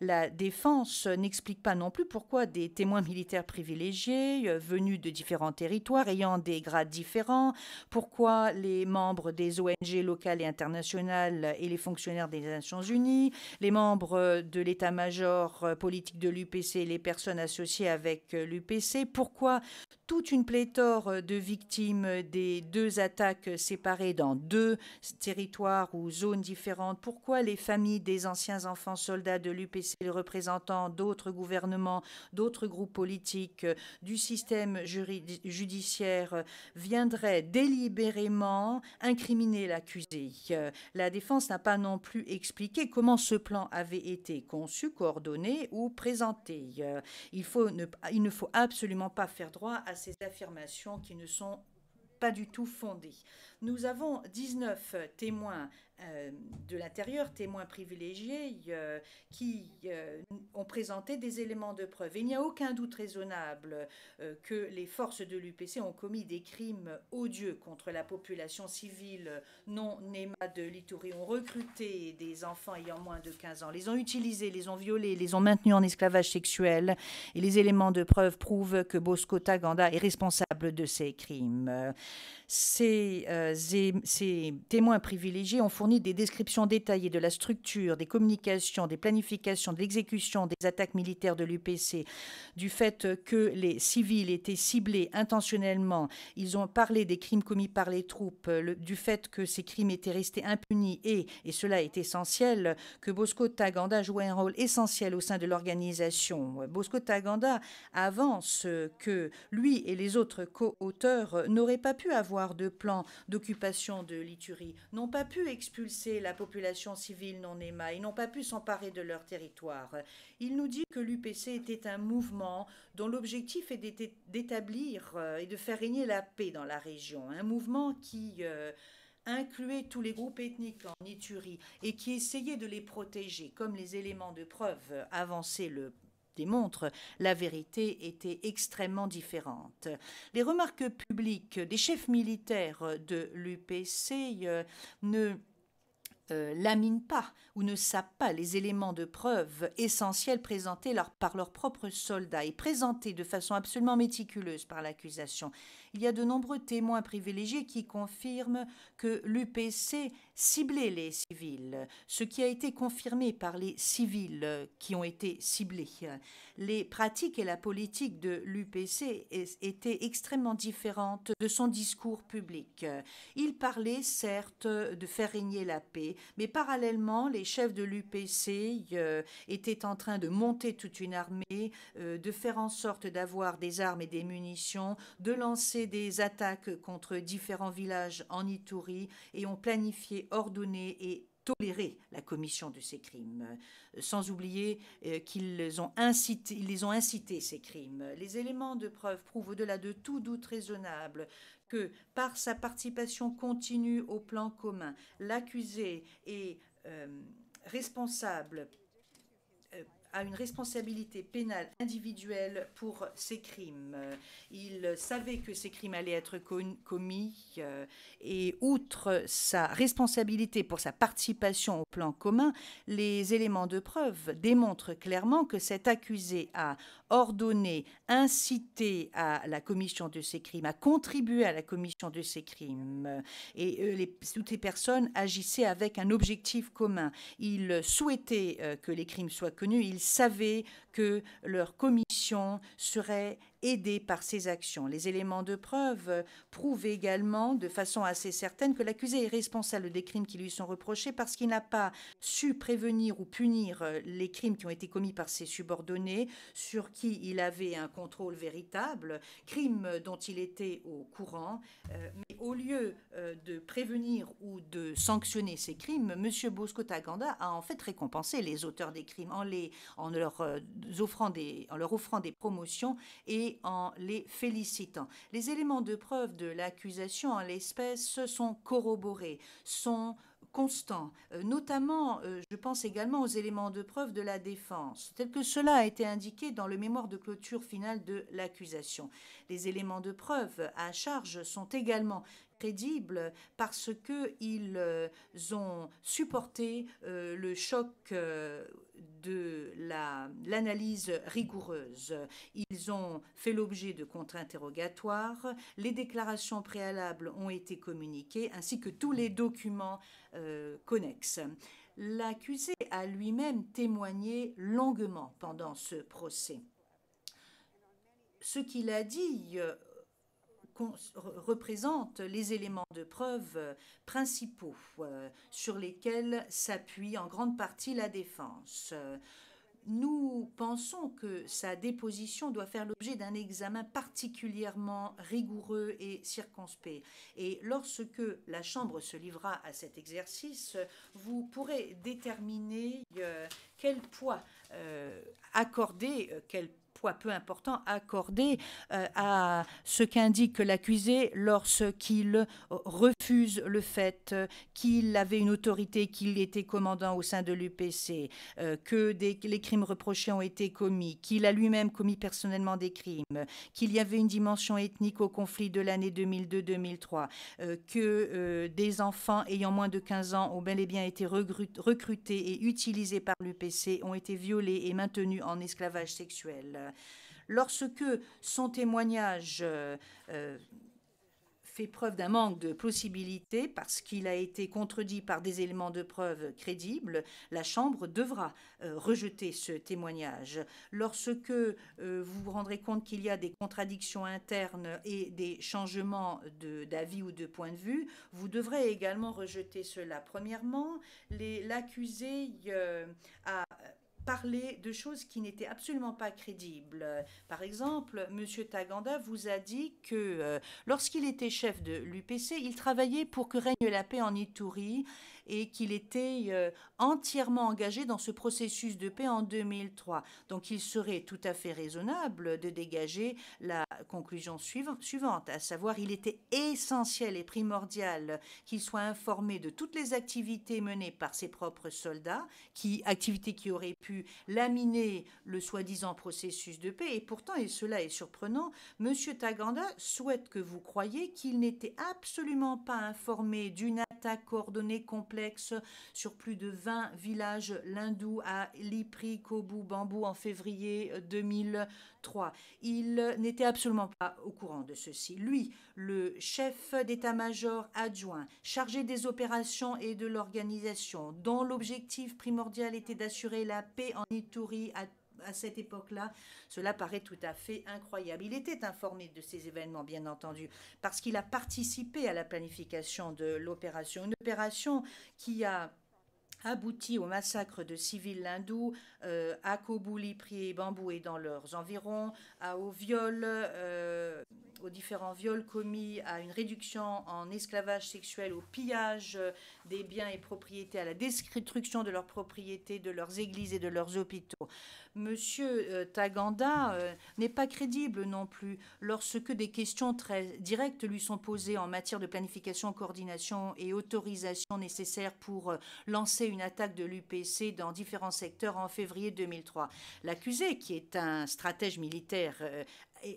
La défense n'explique pas non plus pourquoi des témoins militaires privilégiés venus de différents territoires ayant des grades différents, pourquoi les membres des ONG locales et internationales et les fonctionnaires des Nations Unies, les membres de l'état-major politique de l'UPC et les personnes associées avec l'UPC, pourquoi toute une pléthore de victimes des deux attaques séparées dans deux territoires ou zones différentes. Pourquoi les familles des anciens enfants soldats de l'UPC, les représentants d'autres gouvernements, d'autres groupes politiques, du système judiciaire viendraient délibérément incriminer l'accusé. La défense n'a pas non plus expliqué comment ce plan avait été conçu, coordonné ou présenté. Il ne faut absolument pas faire droit à ces affirmations qui ne sont pas du tout fondées. Nous avons 19 témoins de l'intérieur, témoins privilégiés, qui ont présenté des éléments de preuve. Et il n'y a aucun doute raisonnable que les forces de l'UPC ont commis des crimes odieux contre la population civile non NEMA de l'Ituri, ont recruté des enfants ayant moins de 15 ans, les ont utilisés, les ont violés, les ont maintenus en esclavage sexuel. Et les éléments de preuve prouvent que Bosco Taganda est responsable de ces crimes. Ces témoins privilégiés ont fourni des descriptions détaillées de la structure, des communications, des planifications, de l'exécution des attaques militaires de l'UPC, du fait que les civils étaient ciblés intentionnellement. Ils ont parlé des crimes commis par les troupes, du fait que ces crimes étaient restés impunis et cela est essentiel, que Bosco Taganda jouait un rôle essentiel au sein de l'organisation. Bosco Taganda avance que lui et les autres co-auteurs n'auraient pas pu avoir de plan d'occupation de l'Ituri, n'ont pas pu expulser la population civile non NEMA, ils n'ont pas pu s'emparer de leur territoire. Il nous dit que l'UPC était un mouvement dont l'objectif est d'établir et de faire régner la paix dans la région, un mouvement qui incluait tous les groupes ethniques en Ituri et qui essayait de les protéger, comme les éléments de preuve avancés le démontre, la vérité était extrêmement différente. Les remarques publiques des chefs militaires de l'UPC ne laminent pas ou ne sapent pas les éléments de preuve essentiels présentés par leurs propres soldats et présentés de façon absolument méticuleuse par l'accusation. Il y a de nombreux témoins privilégiés qui confirment que l'UPC ciblait les civils, ce qui a été confirmé par les civils qui ont été ciblés. Les pratiques et la politique de l'UPC étaient extrêmement différentes de son discours public. Il parlait certes de faire régner la paix, mais parallèlement, les chefs de l'UPC étaient en train de monter toute une armée, de faire en sorte d'avoir des armes et des munitions, de lancer des attaques contre différents villages en Ituri et ont planifié, ordonné et toléré la commission de ces crimes, sans oublier qu'ils les ont incités, ces crimes. Les éléments de preuve prouvent au-delà de tout doute raisonnable que par sa participation continue au plan commun, l'accusé est responsable a une responsabilité pénale individuelle pour ces crimes. Il savait que ces crimes allaient être commis et outre sa responsabilité pour sa participation au plan commun, les éléments de preuve démontrent clairement que cet accusé a ordonné, incité à la commission de ces crimes, a contribué à la commission de ces crimes. Et toutes les personnes agissaient avec un objectif commun. Ils souhaitaient que les crimes soient connus. Ils savaient que leur commission serait aidée par ces actions. Les éléments de preuve prouvent également de façon assez certaine que l'accusé est responsable des crimes qui lui sont reprochés parce qu'il n'a pas su prévenir ou punir les crimes qui ont été commis par ses subordonnés sur qui il avait un contrôle véritable, crimes dont il était au courant. Mais au lieu de prévenir ou de sanctionner ces crimes, M. Bosco Ntaganda a en fait récompensé les auteurs des crimes en leur offrant des promotions et en les félicitant. Les éléments de preuve de l'accusation en l'espèce sont corroborés, sont constants, notamment, je pense également aux éléments de preuve de la défense, tel que cela a été indiqué dans le mémoire de clôture finale de l'accusation. Les éléments de preuve à charge sont également crédibles parce qu'ils ont supporté le choc de l'analyse rigoureuse. Ils ont fait l'objet de contre-interrogatoires, les déclarations préalables ont été communiquées, ainsi que tous les documents connexes. L'accusé a lui-même témoigné longuement pendant ce procès. Ce qu'il a dit représente les éléments de preuve principaux sur lesquels s'appuie en grande partie la défense. Nous pensons que sa déposition doit faire l'objet d'un examen particulièrement rigoureux et circonspect. Et lorsque la Chambre se livrera à cet exercice, vous pourrez déterminer quel poids accorder, quel poids peu important accordé à ce qu'indique l'accusé lorsqu'il refuse le fait qu'il avait une autorité, qu'il était commandant au sein de l'UPC, que les crimes reprochés ont été commis, qu'il a lui-même commis personnellement des crimes, qu'il y avait une dimension ethnique au conflit de l'année 2002-2003, que des enfants ayant moins de 15 ans ont bel et bien été recrutés et utilisés par l'UPC, ont été violés et maintenus en esclavage sexuel. Lorsque son témoignage fait preuve d'un manque de plausibilité parce qu'il a été contredit par des éléments de preuve crédibles, la Chambre devra rejeter ce témoignage. Lorsque vous vous rendrez compte qu'il y a des contradictions internes et des changements d'avis ou de point de vue, vous devrez également rejeter cela. Premièrement, l'accusé a parler de choses qui n'étaient absolument pas crédibles. Par exemple, M. Ntaganda vous a dit que lorsqu'il était chef de l'UPC, il travaillait pour que règne la paix en Ituri et qu'il était entièrement engagé dans ce processus de paix en 2003. Donc il serait tout à fait raisonnable de dégager la conclusion suivante, à savoir il était essentiel et primordial qu'il soit informé de toutes les activités menées par ses propres soldats, activités qui auraient pu laminer le soi-disant processus de paix. Et pourtant, et cela est surprenant, M. Taganda souhaite que vous croyiez qu'il n'était absolument pas informé d'une attaque coordonnée complexe sur plus de 20 villages lindous à Lipri, Kobu, Bambou en février 2003. Il n'était absolument pas au courant de ceci. Lui, le chef d'état-major adjoint, chargé des opérations et de l'organisation, dont l'objectif primordial était d'assurer la paix en Ituri à cette époque-là, cela paraît tout à fait incroyable. Il était informé de ces événements, bien entendu, parce qu'il a participé à la planification de l'opération. Une opération qui a abouti au massacre de civils hindous à Kobu, Lipri et Bambou et dans leurs environs, aux différents viols commis, à une réduction en esclavage sexuel, au pillage des biens et propriétés, à la destruction de leurs propriétés, de leurs églises et de leurs hôpitaux. Monsieur Taganda n'est pas crédible non plus lorsque des questions très directes lui sont posées en matière de planification, coordination et autorisation nécessaires pour lancer une attaque de l'UPC dans différents secteurs en février 2003. L'accusé, qui est un stratège militaire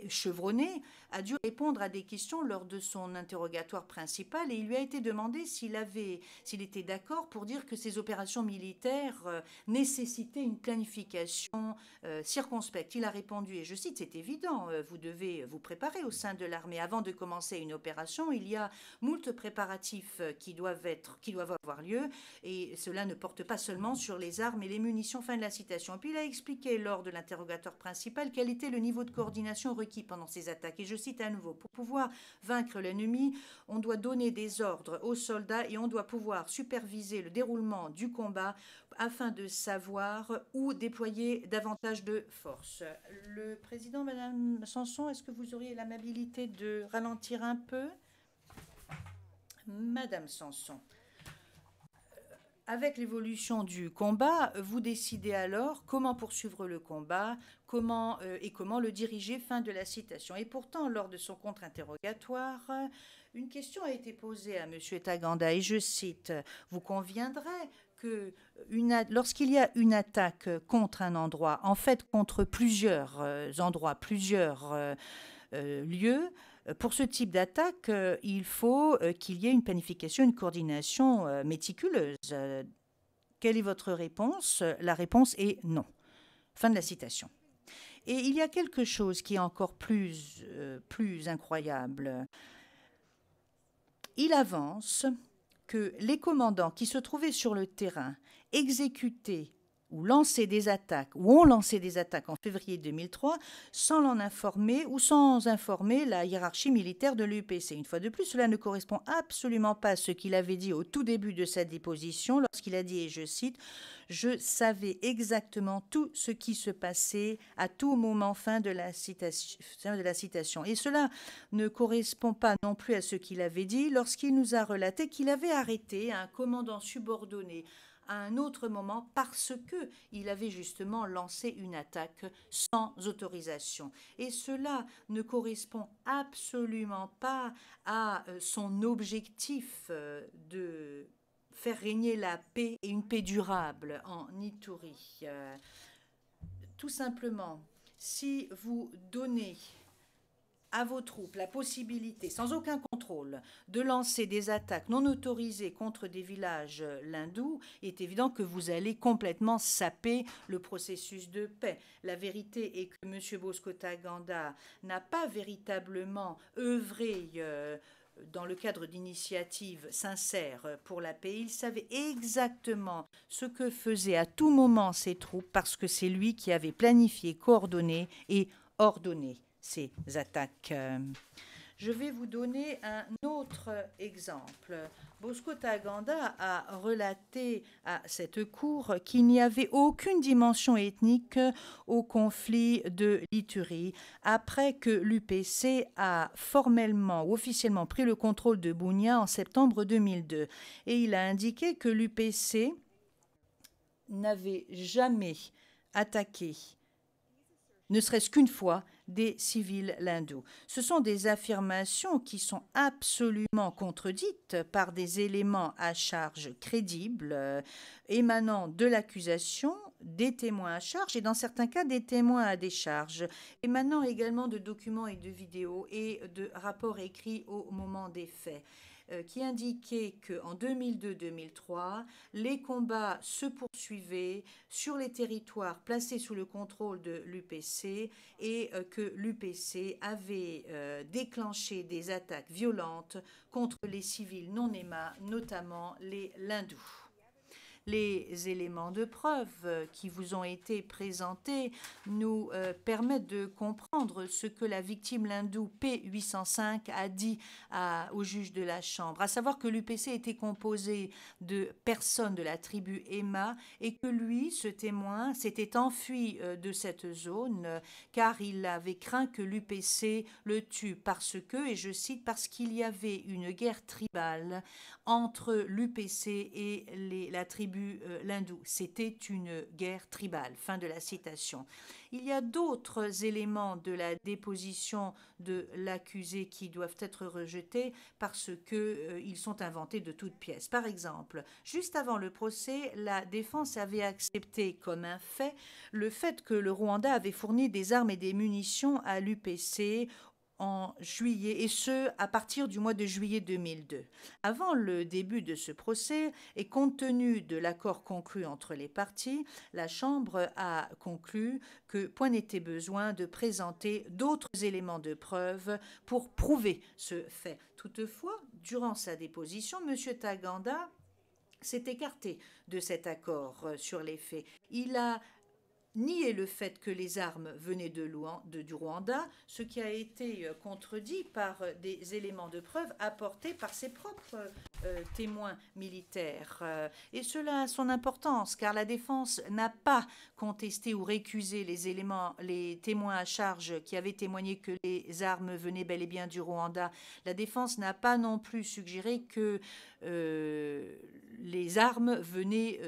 chevronné, a dû répondre à des questions lors de son interrogatoire principal et il lui a été demandé s'il était d'accord pour dire que ces opérations militaires nécessitaient une planification circonspecte. Il a répondu, et je cite, c'est évident, vous devez vous préparer au sein de l'armée. Avant de commencer une opération, il y a moult préparatifs qui doivent avoir lieu et cela ne porte pas seulement sur les armes et les munitions. Fin de la citation. Et puis il a expliqué lors de l'interrogatoire principal quel était le niveau de coordination requis pendant ces attaques. Et je cite à nouveau, pour pouvoir vaincre l'ennemi, on doit donner des ordres aux soldats et on doit pouvoir superviser le déroulement du combat afin de savoir où déployer davantage de force. Le président, Madame Sanson, est-ce que vous auriez l'amabilité de ralentir un peu? Madame Sanson. Avec l'évolution du combat, vous décidez alors comment poursuivre le combat, comment le diriger. Fin de la citation. Et pourtant, lors de son contre-interrogatoire, une question a été posée à M. Taganda, et je cite, « Vous conviendrez que lorsqu'il y a une attaque contre un endroit, en fait contre plusieurs endroits, plusieurs lieux, pour ce type d'attaque, il faut qu'il y ait une planification, une coordination méticuleuse. Quelle est votre réponse? La réponse est non. Fin de la citation. Et il y a quelque chose qui est encore plus incroyable. Il avance que les commandants qui se trouvaient sur le terrain exécutaient ou ont lancé des attaques en février 2003 sans l'en informer ou sans informer la hiérarchie militaire de l'UPC. Une fois de plus, cela ne correspond absolument pas à ce qu'il avait dit au tout début de sa déposition lorsqu'il a dit, et je cite, « Je savais exactement tout ce qui se passait à tout moment », fin de la citation. Et cela ne correspond pas non plus à ce qu'il avait dit lorsqu'il nous a relaté qu'il avait arrêté un commandant subordonné à un autre moment parce qu'il avait justement lancé une attaque sans autorisation. Et cela ne correspond absolument pas à son objectif de faire régner la paix et une paix durable en Ituri. Tout simplement, si vous donnez à vos troupes la possibilité, sans aucun contrôle, de lancer des attaques non autorisées contre des villages hindous, il est évident que vous allez complètement saper le processus de paix. La vérité est que M. Bosco Taganda n'a pas véritablement œuvré dans le cadre d'initiatives sincères pour la paix. Il savait exactement ce que faisaient à tout moment ses troupes parce que c'est lui qui avait planifié, coordonné et ordonné ces attaques. Je vais vous donner un autre exemple. Bosco Ntaganda a relaté à cette cour qu'il n'y avait aucune dimension ethnique au conflit de l'Ituri après que l'UPC a formellement ou officiellement pris le contrôle de Bunia en septembre 2002. Et il a indiqué que l'UPC n'avait jamais attaqué, ne serait-ce qu'une fois, des civils lindous. Ce sont des affirmations qui sont absolument contredites par des éléments à charge crédibles émanant de l'accusation, des témoins à charge et dans certains cas des témoins à décharge, émanant également de documents et de vidéos et de rapports écrits au moment des faits, qui indiquait qu'en 2002-2003, les combats se poursuivaient sur les territoires placés sous le contrôle de l'UPC et que l'UPC avait déclenché des attaques violentes contre les civils non émas, notamment les lindous. Les éléments de preuve qui vous ont été présentés nous permettent de comprendre ce que la victime lindoue P805 a dit au juge de la Chambre, à savoir que l'UPC était composé de personnes de la tribu Emma et que lui, ce témoin, s'était enfui de cette zone car il avait craint que l'UPC le tue parce que, et je cite, parce qu'il y avait une guerre tribale entre l'UPC et la tribu l'hindou. C'était une guerre tribale. Fin de la citation. Il y a d'autres éléments de la déposition de l'accusé qui doivent être rejetés parce qu'ils sont inventés de toutes pièces. Par exemple, juste avant le procès, la défense avait accepté comme un fait le fait que le Rwanda avait fourni des armes et des munitions à l'UPC en juillet, et ce, à partir du mois de juillet 2002. Avant le début de ce procès, et compte tenu de l'accord conclu entre les parties, la Chambre a conclu que point n'était besoin de présenter d'autres éléments de preuve pour prouver ce fait. Toutefois, durant sa déposition, M. Ntaganda s'est écarté de cet accord sur les faits. Il a nier le fait que les armes venaient du Rwanda, ce qui a été contredit par des éléments de preuve apportés par ses propres témoins militaires. Et cela a son importance, car la défense n'a pas contesté ou récusé les témoins à charge qui avaient témoigné que les armes venaient bel et bien du Rwanda. La défense n'a pas non plus suggéré que les armes venaient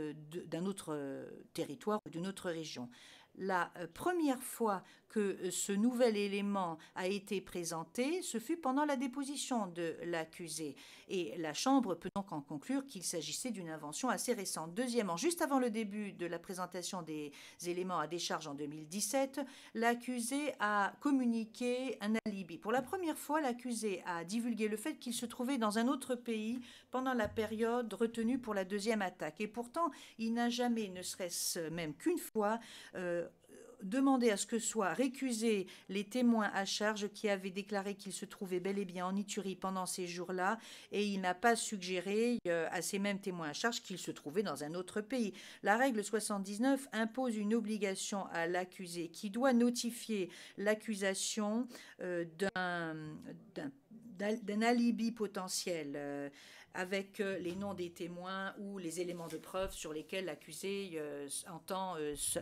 d'un autre territoire ou d'une autre région. La première fois que ce nouvel élément a été présenté, ce fut pendant la déposition de l'accusé. Et la Chambre peut donc en conclure qu'il s'agissait d'une invention assez récente. Deuxièmement, juste avant le début de la présentation des éléments à décharge en 2017, l'accusé a communiqué un alibi. Pour la première fois, l'accusé a divulgué le fait qu'il se trouvait dans un autre pays pendant la période retenue pour la deuxième attaque. Et pourtant, il n'a jamais, ne serait-ce même qu'une fois, demander à ce que soient récusés les témoins à charge qui avaient déclaré qu'ils se trouvaient bel et bien en Ituri pendant ces jours-là, et il n'a pas suggéré à ces mêmes témoins à charge qu'ils se trouvaient dans un autre pays. La règle 79 impose une obligation à l'accusé qui doit notifier l'accusation d'un alibi potentiel avec les noms des témoins ou les éléments de preuve sur lesquels l'accusé entend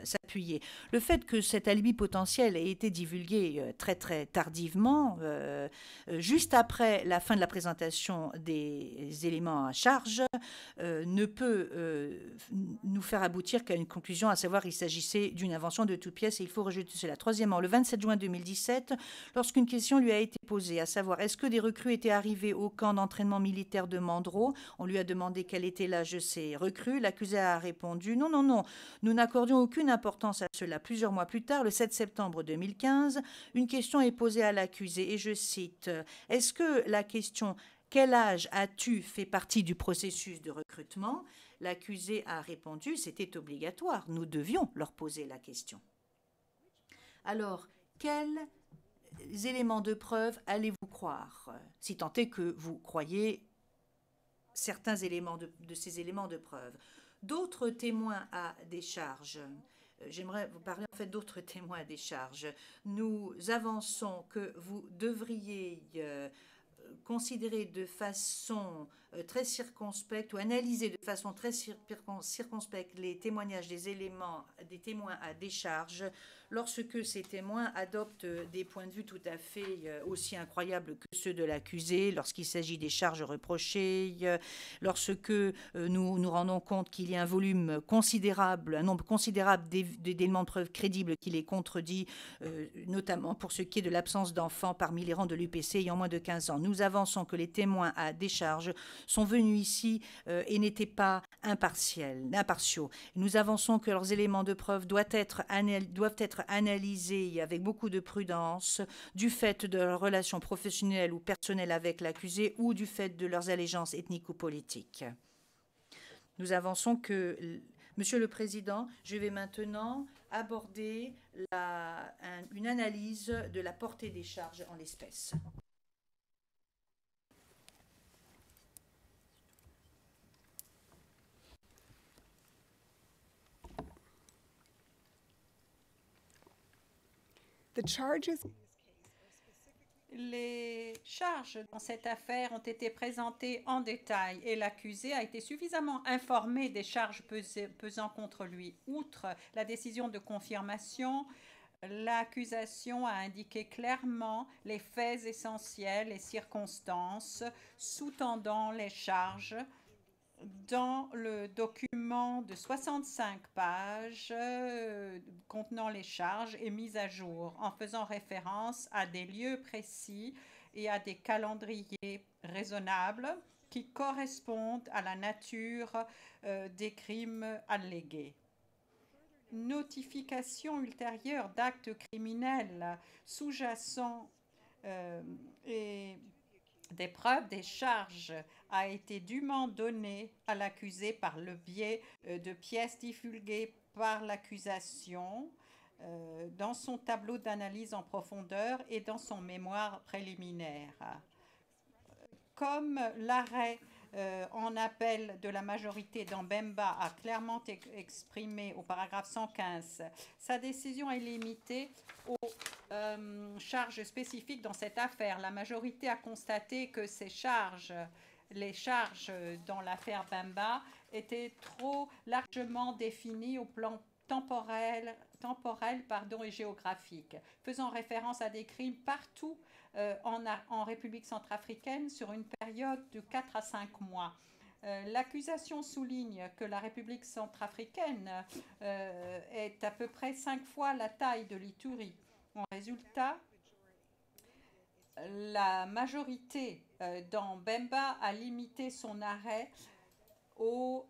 s'appuyer. Le fait que cet alibi potentiel ait été divulgué très très tardivement, juste après la fin de la présentation des éléments à charge, ne peut nous faire aboutir qu'à une conclusion, à savoir qu'il s'agissait d'une invention de toutes pièces, et il faut rejeter cela. Troisièmement, le 27 juin 2017, lorsqu'une question lui a été posée, à savoir est-ce que des recrues étaient arrivées au camp d'entraînement militaire de Mandro, on lui a demandé quel était l'âge de ces recrues, l'accusé a répondu non, nous n'accordions aucune importance à cela. Plusieurs mois plus tard, le 7 septembre 2015, une question est posée à l'accusé, et je cite, est-ce que la question « Quel âge as-tu » fait partie du processus de recrutement? L'accusé a répondu « C'était obligatoire, nous devions leur poser la question ». Alors, quels éléments de preuve allez-vous croire, si tant est que vous croyez certains éléments de ces éléments de preuve? D'autres témoins à décharge j'aimerais vous parler en fait d'autres témoins à décharge. Nous avançons que vous devriez considérer de façon très circonspecte ou analyser de façon très circonspecte les témoignages des témoins à décharge lorsque ces témoins adoptent des points de vue tout à fait aussi incroyables que ceux de l'accusé, lorsqu'il s'agit des charges reprochées, lorsque nous nous rendons compte qu'il y a un nombre considérable d'éléments de preuve crédibles qui les contredit, notamment pour ce qui est de l'absence d'enfants parmi les rangs de l'UPC ayant moins de 15 ans. Nous avançons que les témoins à décharge sont venus ici et n'étaient pas impartiaux. Nous avançons que leurs éléments de preuve doivent être analysés avec beaucoup de prudence du fait de leurs relations professionnelles ou personnelles avec l'accusé ou du fait de leurs allégeances ethniques ou politiques. Nous avançons que, Monsieur le Président, je vais maintenant aborder une analyse de la portée des charges en l'espèce. Les charges dans cette affaire ont été présentées en détail et l'accusé a été suffisamment informé des charges pesant contre lui. Outre la décision de confirmation, l'accusation a indiqué clairement les faits essentiels et circonstances sous-tendant les charges dans le document de 65 pages contenant les charges et mises à jour, en faisant référence à des lieux précis et à des calendriers raisonnables qui correspondent à la nature des crimes allégués. Notification ultérieure d'actes criminels sous-jacents et des preuves des charges a été dûment donnée à l'accusé par le biais de pièces divulguées par l'accusation dans son tableau d'analyse en profondeur et dans son mémoire préliminaire. Comme l'arrêt en appel de la majorité dans Bemba a clairement exprimé au paragraphe 115, sa décision est limitée aux charges spécifiques dans cette affaire. La majorité a constaté que les charges dans l'affaire Bemba étaient trop largement définies au plan temporel et géographique, faisant référence à des crimes partout en République centrafricaine sur une période de 4 à 5 mois. L'accusation souligne que la République centrafricaine est à peu près 5 fois la taille de l'Ituri. En résultat, la majorité dans Bemba a limité son arrêt aux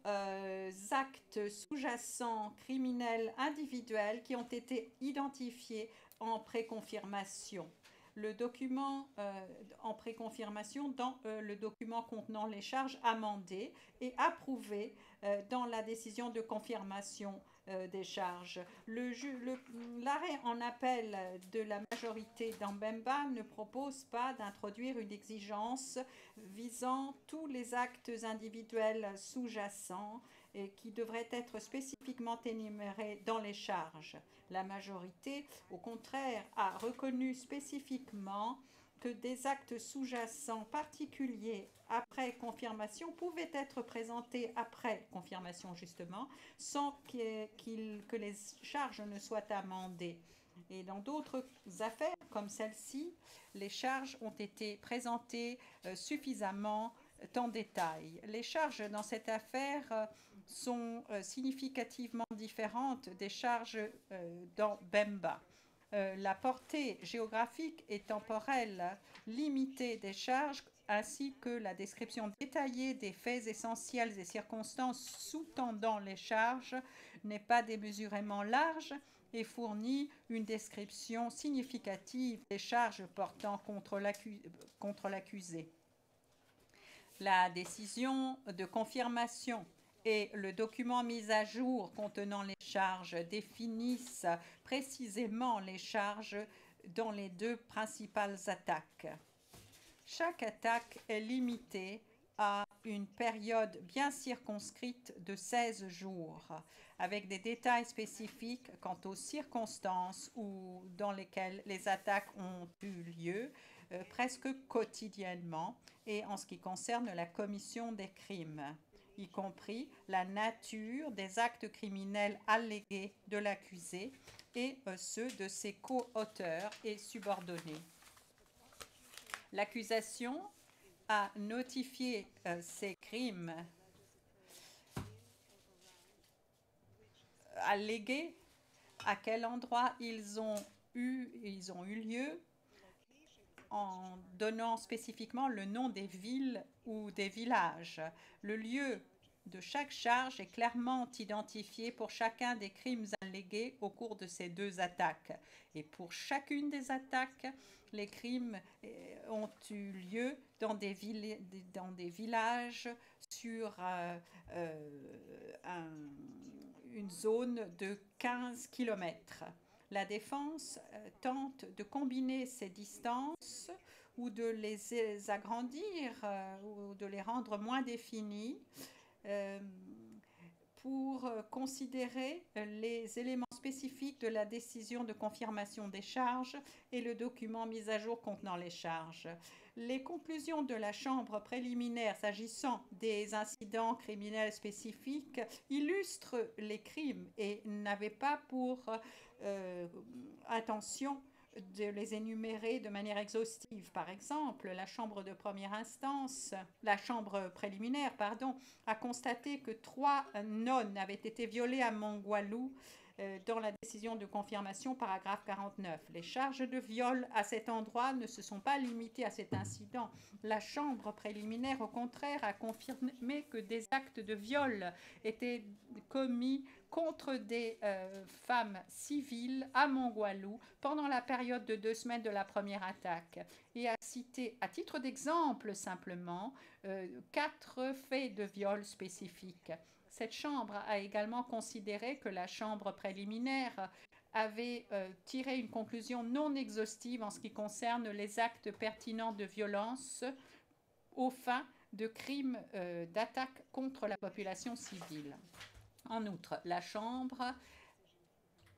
actes sous-jacents criminels individuels qui ont été identifiés en préconfirmation. Le document en préconfirmation dans le document contenant les charges amendées et approuvé dans la décision de confirmation des charges. L'arrêt en appel de la majorité dans Bemba ne propose pas d'introduire une exigence visant tous les actes individuels sous-jacents et qui devraient être spécifiquement énumérés dans les charges. La majorité, au contraire, a reconnu spécifiquement que des actes sous-jacents particuliers après confirmation pouvaient être présentés après confirmation, justement, sans que les charges ne soient amendées. Et dans d'autres affaires, comme celle-ci, les charges ont été présentées suffisamment en détail. Les charges dans cette affaire sont significativement différentes des charges dans Bemba. La portée géographique et temporelle limitée des charges ainsi que la description détaillée des faits essentiels et circonstances sous-tendant les charges n'est pas démesurément large et fournit une description significative des charges portant contre l'accusé. La décision de confirmation et le document mis à jour contenant les charges définissent précisément les charges dans les deux principales attaques. Chaque attaque est limitée à une période bien circonscrite de 16 jours, avec des détails spécifiques quant aux circonstances dans lesquelles les attaques ont eu lieu, presque quotidiennement, et en ce qui concerne la commission des crimes, y compris la nature des actes criminels allégués de l'accusé et ceux de ses co-auteurs et subordonnés. L'accusation a notifié ces crimes allégués, à quel endroit ils ont eu lieu, en donnant spécifiquement le nom des villes ou des villages. Le lieu de chaque charge est clairement identifié pour chacun des crimes allégués au cours de ces deux attaques. Et pour chacune des attaques, les crimes ont eu lieu dans des villages sur une zone de 15 km. La défense tente de combiner ces distances ou de les agrandir ou de les rendre moins définies pour considérer les éléments spécifiques de la décision de confirmation des charges et le document mis à jour contenant les charges. Les conclusions de la Chambre préliminaire s'agissant des incidents criminels spécifiques illustrent les crimes et n'avaient pas pour intention de les énumérer de manière exhaustive. Par exemple, la Chambre préliminaire, a constaté que 3 nonnes avaient été violées à Mongwalu dans la décision de confirmation, paragraphe 49. Les charges de viol à cet endroit ne se sont pas limitées à cet incident. La Chambre préliminaire, au contraire, a confirmé que des actes de viol étaient commis contre des femmes civiles à Mongwalu pendant la période de 2 semaines de la première attaque et a cité, à titre d'exemple simplement, 4 faits de viol spécifiques. Cette Chambre a également considéré que la Chambre préliminaire avait tiré une conclusion non exhaustive en ce qui concerne les actes pertinents de violence aux fins de crimes d'attaque contre la population civile. En outre, la Chambre,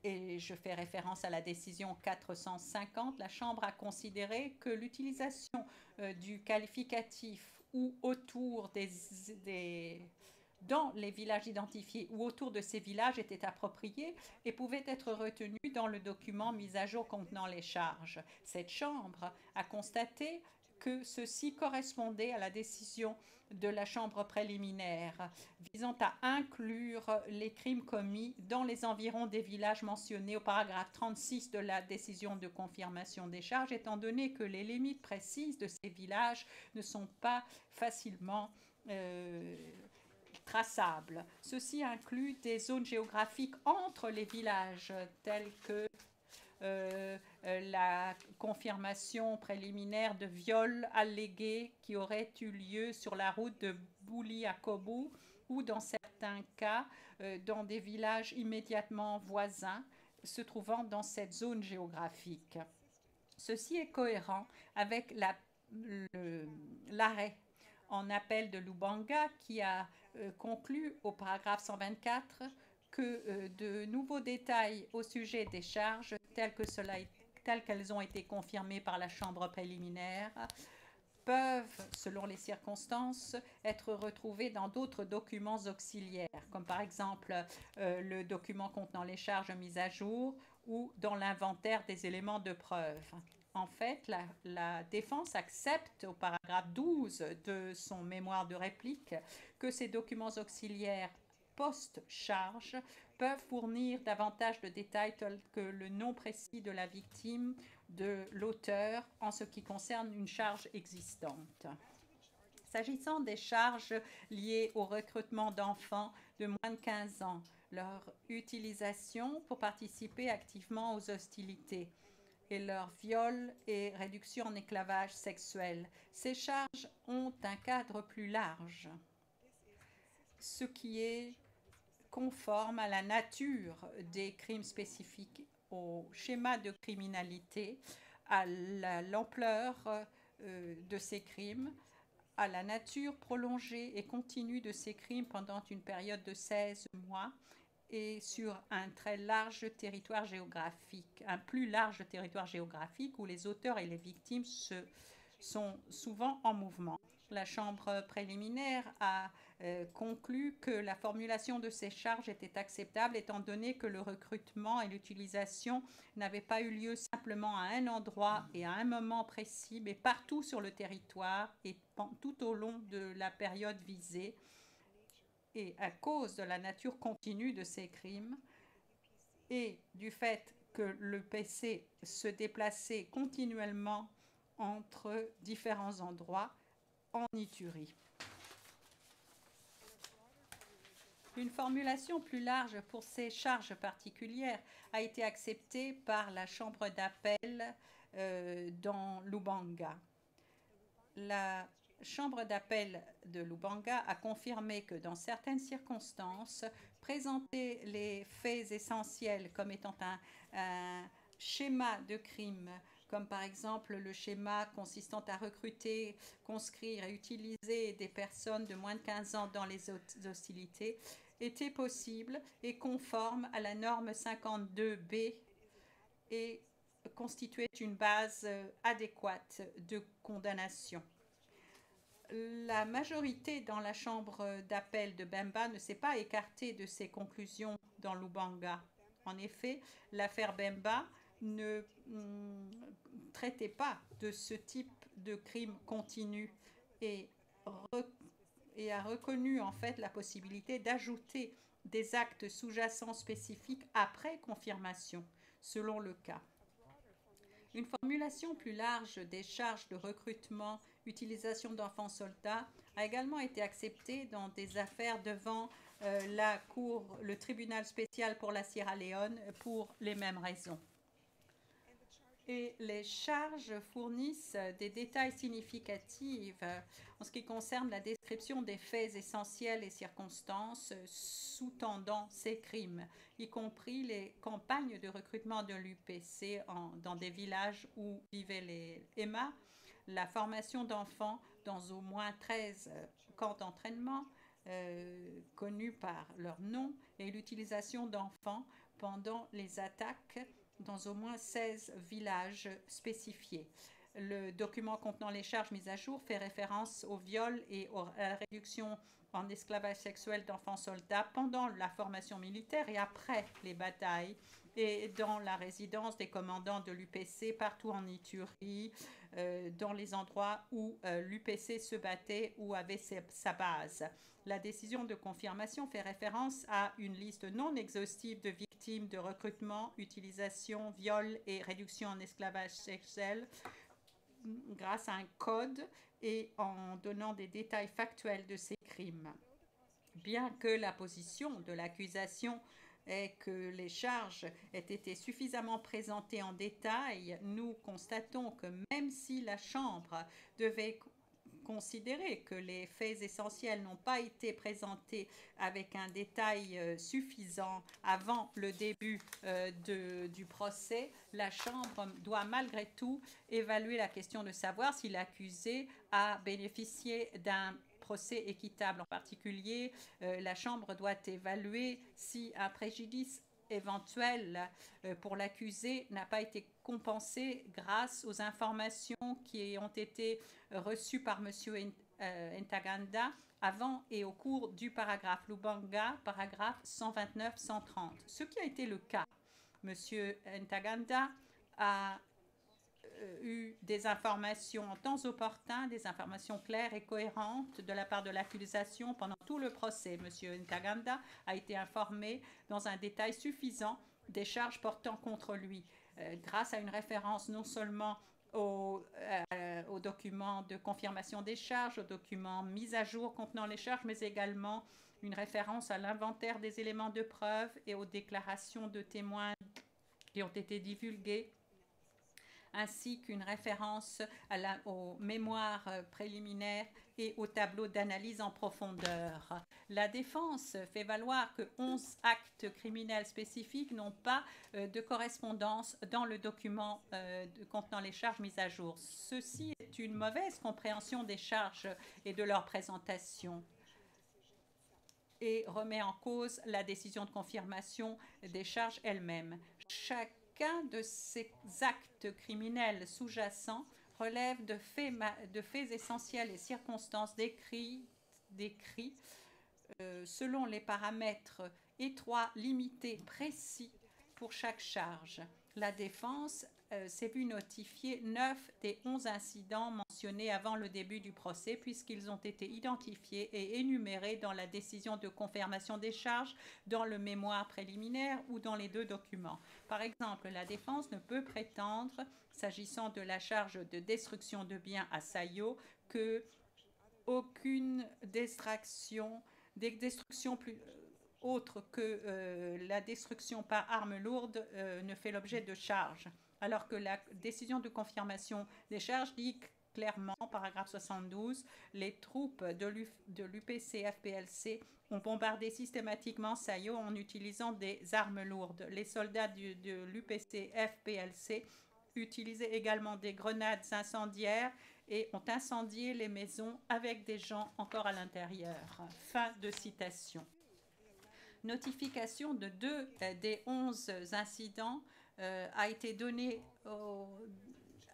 et je fais référence à la décision 450, la Chambre a considéré que l'utilisation du qualificatif ou autour dans les villages identifiés ou autour de ces villages était appropriée et pouvait être retenue dans le document mis à jour contenant les charges. Cette Chambre a constaté que ceci correspondait à la décision de la Chambre préliminaire visant à inclure les crimes commis dans les environs des villages mentionnés au paragraphe 36 de la décision de confirmation des charges, étant donné que les limites précises de ces villages ne sont pas facilement traçables. Ceci inclut des zones géographiques entre les villages telles que la confirmation préliminaire de viol allégué qui aurait eu lieu sur la route de Bouli à Kobu ou dans certains cas dans des villages immédiatement voisins se trouvant dans cette zone géographique. Ceci est cohérent avec l'arrêt en appel de Lubanga qui a conclu au paragraphe 124 que de nouveaux détails au sujet des charges telles qu'elles ont été confirmées par la Chambre préliminaire peuvent, selon les circonstances, être retrouvés dans d'autres documents auxiliaires, comme par exemple le document contenant les charges mises à jour ou dans l'inventaire des éléments de preuve. En fait, la défense accepte au paragraphe 12 de son mémoire de réplique que ces documents auxiliaires post-charge peuvent fournir davantage de détails tels que le nom précis de la victime, de l'auteur, en ce qui concerne une charge existante. S'agissant des charges liées au recrutement d'enfants de moins de 15 ans, leur utilisation pour participer activement aux hostilités et leur viol et réduction en esclavage sexuel, ces charges ont un cadre plus large, ce qui est conforme à la nature des crimes spécifiques, au schéma de criminalité, à l'ampleur de ces crimes, à la nature prolongée et continue de ces crimes pendant une période de 16 mois et sur un très large territoire géographique, un plus large territoire géographique où les auteurs et les victimes sont souvent en mouvement. La Chambre préliminaire a conclu que la formulation de ces charges était acceptable étant donné que le recrutement et l'utilisation n'avaient pas eu lieu simplement à un endroit et à un moment précis, mais partout sur le territoire et tout au long de la période visée. Et à cause de la nature continue de ces crimes et du fait que le PC se déplaçait continuellement entre différents endroits en Iturie. Une formulation plus large pour ces charges particulières a été acceptée par la Chambre d'appel dans Lubanga. La Chambre d'appel de Lubanga a confirmé que dans certaines circonstances, présenter les faits essentiels comme étant un schéma de crime, comme par exemple le schéma consistant à recruter, conscrire et utiliser des personnes de moins de 15 ans dans les hostilités, était possible et conforme à la norme 52B et constituait une base adéquate de condamnation. La majorité dans la chambre d'appel de Bemba ne s'est pas écartée de ces conclusions dans Lubanga. En effet, l'affaire Bemba ne traitait pas de ce type de crime continu et a reconnu en fait la possibilité d'ajouter des actes sous-jacents spécifiques après confirmation, selon le cas. Une formulation plus large des charges de recrutement, utilisation d'enfants soldats a également été acceptée dans des affaires devant le tribunal spécial pour la Sierra Leone pour les mêmes raisons. Et les charges fournissent des détails significatifs en ce qui concerne la description des faits essentiels et circonstances sous-tendant ces crimes, y compris les campagnes de recrutement de l'UPC dans des villages où vivaient les EMA, la formation d'enfants dans au moins 13 camps d'entraînement connus par leur nom et l'utilisation d'enfants pendant les attaques dans au moins 16 villages spécifiés. Le document contenant les charges mises à jour fait référence au viol et à la réduction en esclavage sexuel d'enfants soldats pendant la formation militaire et après les batailles et dans la résidence des commandants de l'UPC partout en Iturie, dans les endroits où l'UPC se battait ou avait sa base. La décision de confirmation fait référence à une liste non exhaustive de victimes de recrutement, utilisation, viol et réduction en esclavage sexuel grâce à un code et en donnant des détails factuels de ces crimes. Bien que la position de l'accusation est que les charges aient été suffisamment présentées en détail, nous constatons que même si la Chambre devait considérer que les faits essentiels n'ont pas été présentés avec un détail suffisant avant le début du procès, la Chambre doit malgré tout évaluer la question de savoir si l'accusé a bénéficié d'un procès équitable. En particulier, la Chambre doit évaluer si un préjudice éventuel pour l'accusé n'a pas été compensé grâce aux informations qui ont été reçues par M. Ntaganda avant et au cours du paragraphe Lubanga, paragraphe 129-130. Ce qui a été le cas. M. Ntaganda a eu des informations en temps opportun, des informations claires et cohérentes de la part de l'accusation pendant tout le procès. M. Ntaganda a été informé dans un détail suffisant des charges portant contre lui, grâce à une référence non seulement aux documents de confirmation des charges, aux documents mis à jour contenant les charges, mais également une référence à l'inventaire des éléments de preuve et aux déclarations de témoins qui ont été divulguées ainsi qu'une référence aux mémoires préliminaires et au tableau d'analyse en profondeur. La défense fait valoir que 11 actes criminels spécifiques n'ont pas de correspondance dans le document contenant les charges mises à jour. Ceci est une mauvaise compréhension des charges et de leur présentation et remet en cause la décision de confirmation des charges elles-mêmes. Chacun de ces actes criminels sous-jacents relève de faits essentiels et circonstances décrits selon les paramètres étroits, limités, précis pour chaque charge. La défense s'est vue notifier 9 des 11 incidents mentionnés avant le début du procès, puisqu'ils ont été identifiés et énumérés dans la décision de confirmation des charges, dans le mémoire préliminaire ou dans les deux documents. Par exemple, la défense ne peut prétendre, s'agissant de la charge de destruction de biens à Sayo, que aucune destruction plus autre que la destruction par arme lourde ne fait l'objet de charges, alors que la décision de confirmation des charges dit clairement, paragraphe 72, les troupes de l'UPC-FPLC ont bombardé systématiquement Sayo en utilisant des armes lourdes. Les soldats de l'UPC-FPLC utilisaient également des grenades incendiaires et ont incendié les maisons avec des gens encore à l'intérieur. Fin de citation. Notification de 2 des 11 incidents a été donnée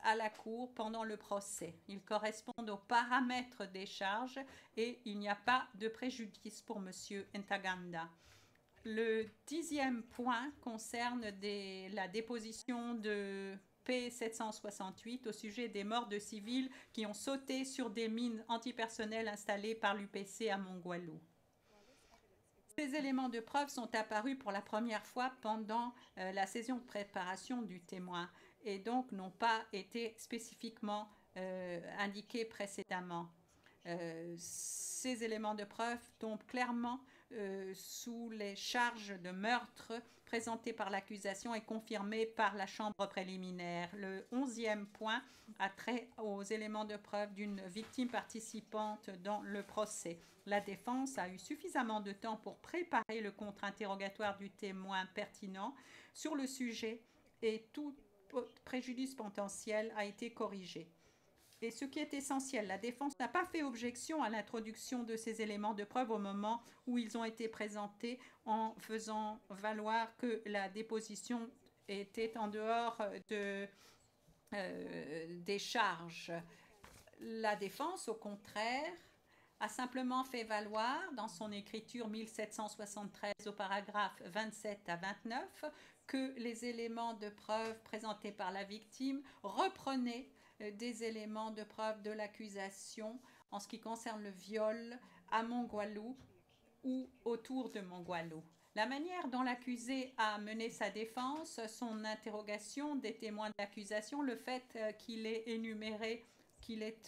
à la Cour pendant le procès. Ils correspondent aux paramètres des charges et il n'y a pas de préjudice pour M. Ntaganda. Le 10e point concerne la déposition de P768 au sujet des morts de civils qui ont sauté sur des mines antipersonnelles installées par l'UPC à Mongwalu. Ces éléments de preuve sont apparus pour la première fois pendant la session de préparation du témoin et donc n'ont pas été spécifiquement indiqués précédemment. Ces éléments de preuve tombent clairement sous les charges de meurtre présentées par l'accusation et confirmées par la chambre préliminaire. Le 11e point a trait aux éléments de preuve d'une victime participante dans le procès. La défense a eu suffisamment de temps pour préparer le contre-interrogatoire du témoin pertinent sur le sujet et tout préjudice potentiel a été corrigé. Et ce qui est essentiel, la défense n'a pas fait objection à l'introduction de ces éléments de preuve au moment où ils ont été présentés en faisant valoir que la déposition était en dehors des charges. La défense, au contraire, a simplement fait valoir dans son écriture 1773 au paragraphe 27 à 29 que les éléments de preuve présentés par la victime reprenaient des éléments de preuve de l'accusation en ce qui concerne le viol à Mongwalu ou autour de Mongwalu. La manière dont l'accusé a mené sa défense, son interrogation des témoins de l'accusation, le fait qu'il ait énuméré, qu'il ait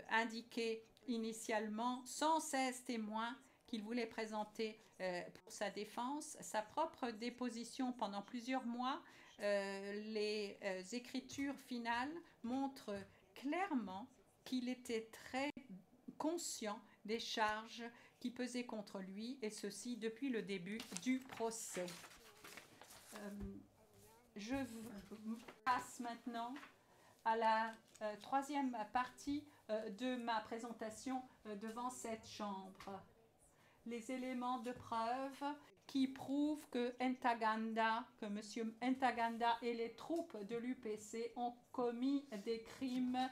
indiqué initialement 116 témoins qu'il voulait présenter pour sa défense, sa propre déposition pendant plusieurs mois, les écritures finales montrent clairement qu'il était très conscient des charges qui pesaient contre lui, et ceci depuis le début du procès. Je passe maintenant à la troisième partie de ma présentation devant cette chambre. Les éléments de preuve qui prouvent que Ntaganda, que M. Ntaganda et les troupes de l'UPC ont commis des crimes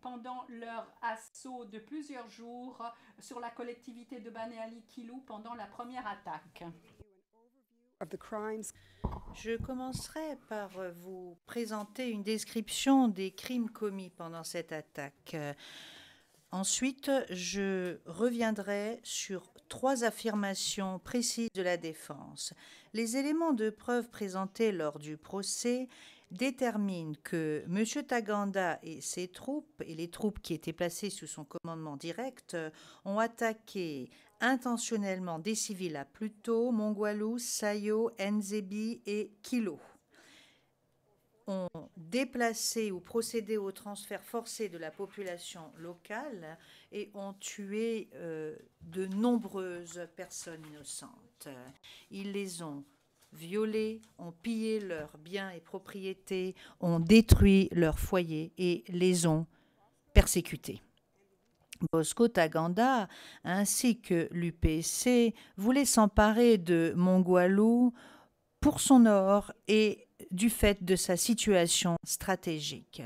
pendant leur assaut de plusieurs jours sur la collectivité de Bani Ali Kilou pendant la première attaque. Je commencerai par vous présenter une description des crimes commis pendant cette attaque. Ensuite, je reviendrai sur 3 affirmations précises de la défense. Les éléments de preuve présentés lors du procès déterminent que M. Ntaganda et ses troupes, et les troupes qui étaient placées sous son commandement direct, ont attaqué intentionnellement des civils à Pluto, Mongwalu, Sayo, Nzebi et Kilo. ont déplacé ou procédé au transfert forcé de la population locale et ont tué de nombreuses personnes innocentes. Ils les ont violés, ont pillé leurs biens et propriétés, ont détruit leurs foyers et les ont persécutés. Bosco Ntaganda ainsi que l'UPC voulaient s'emparer de Mongwalu pour son or et du fait de sa situation stratégique.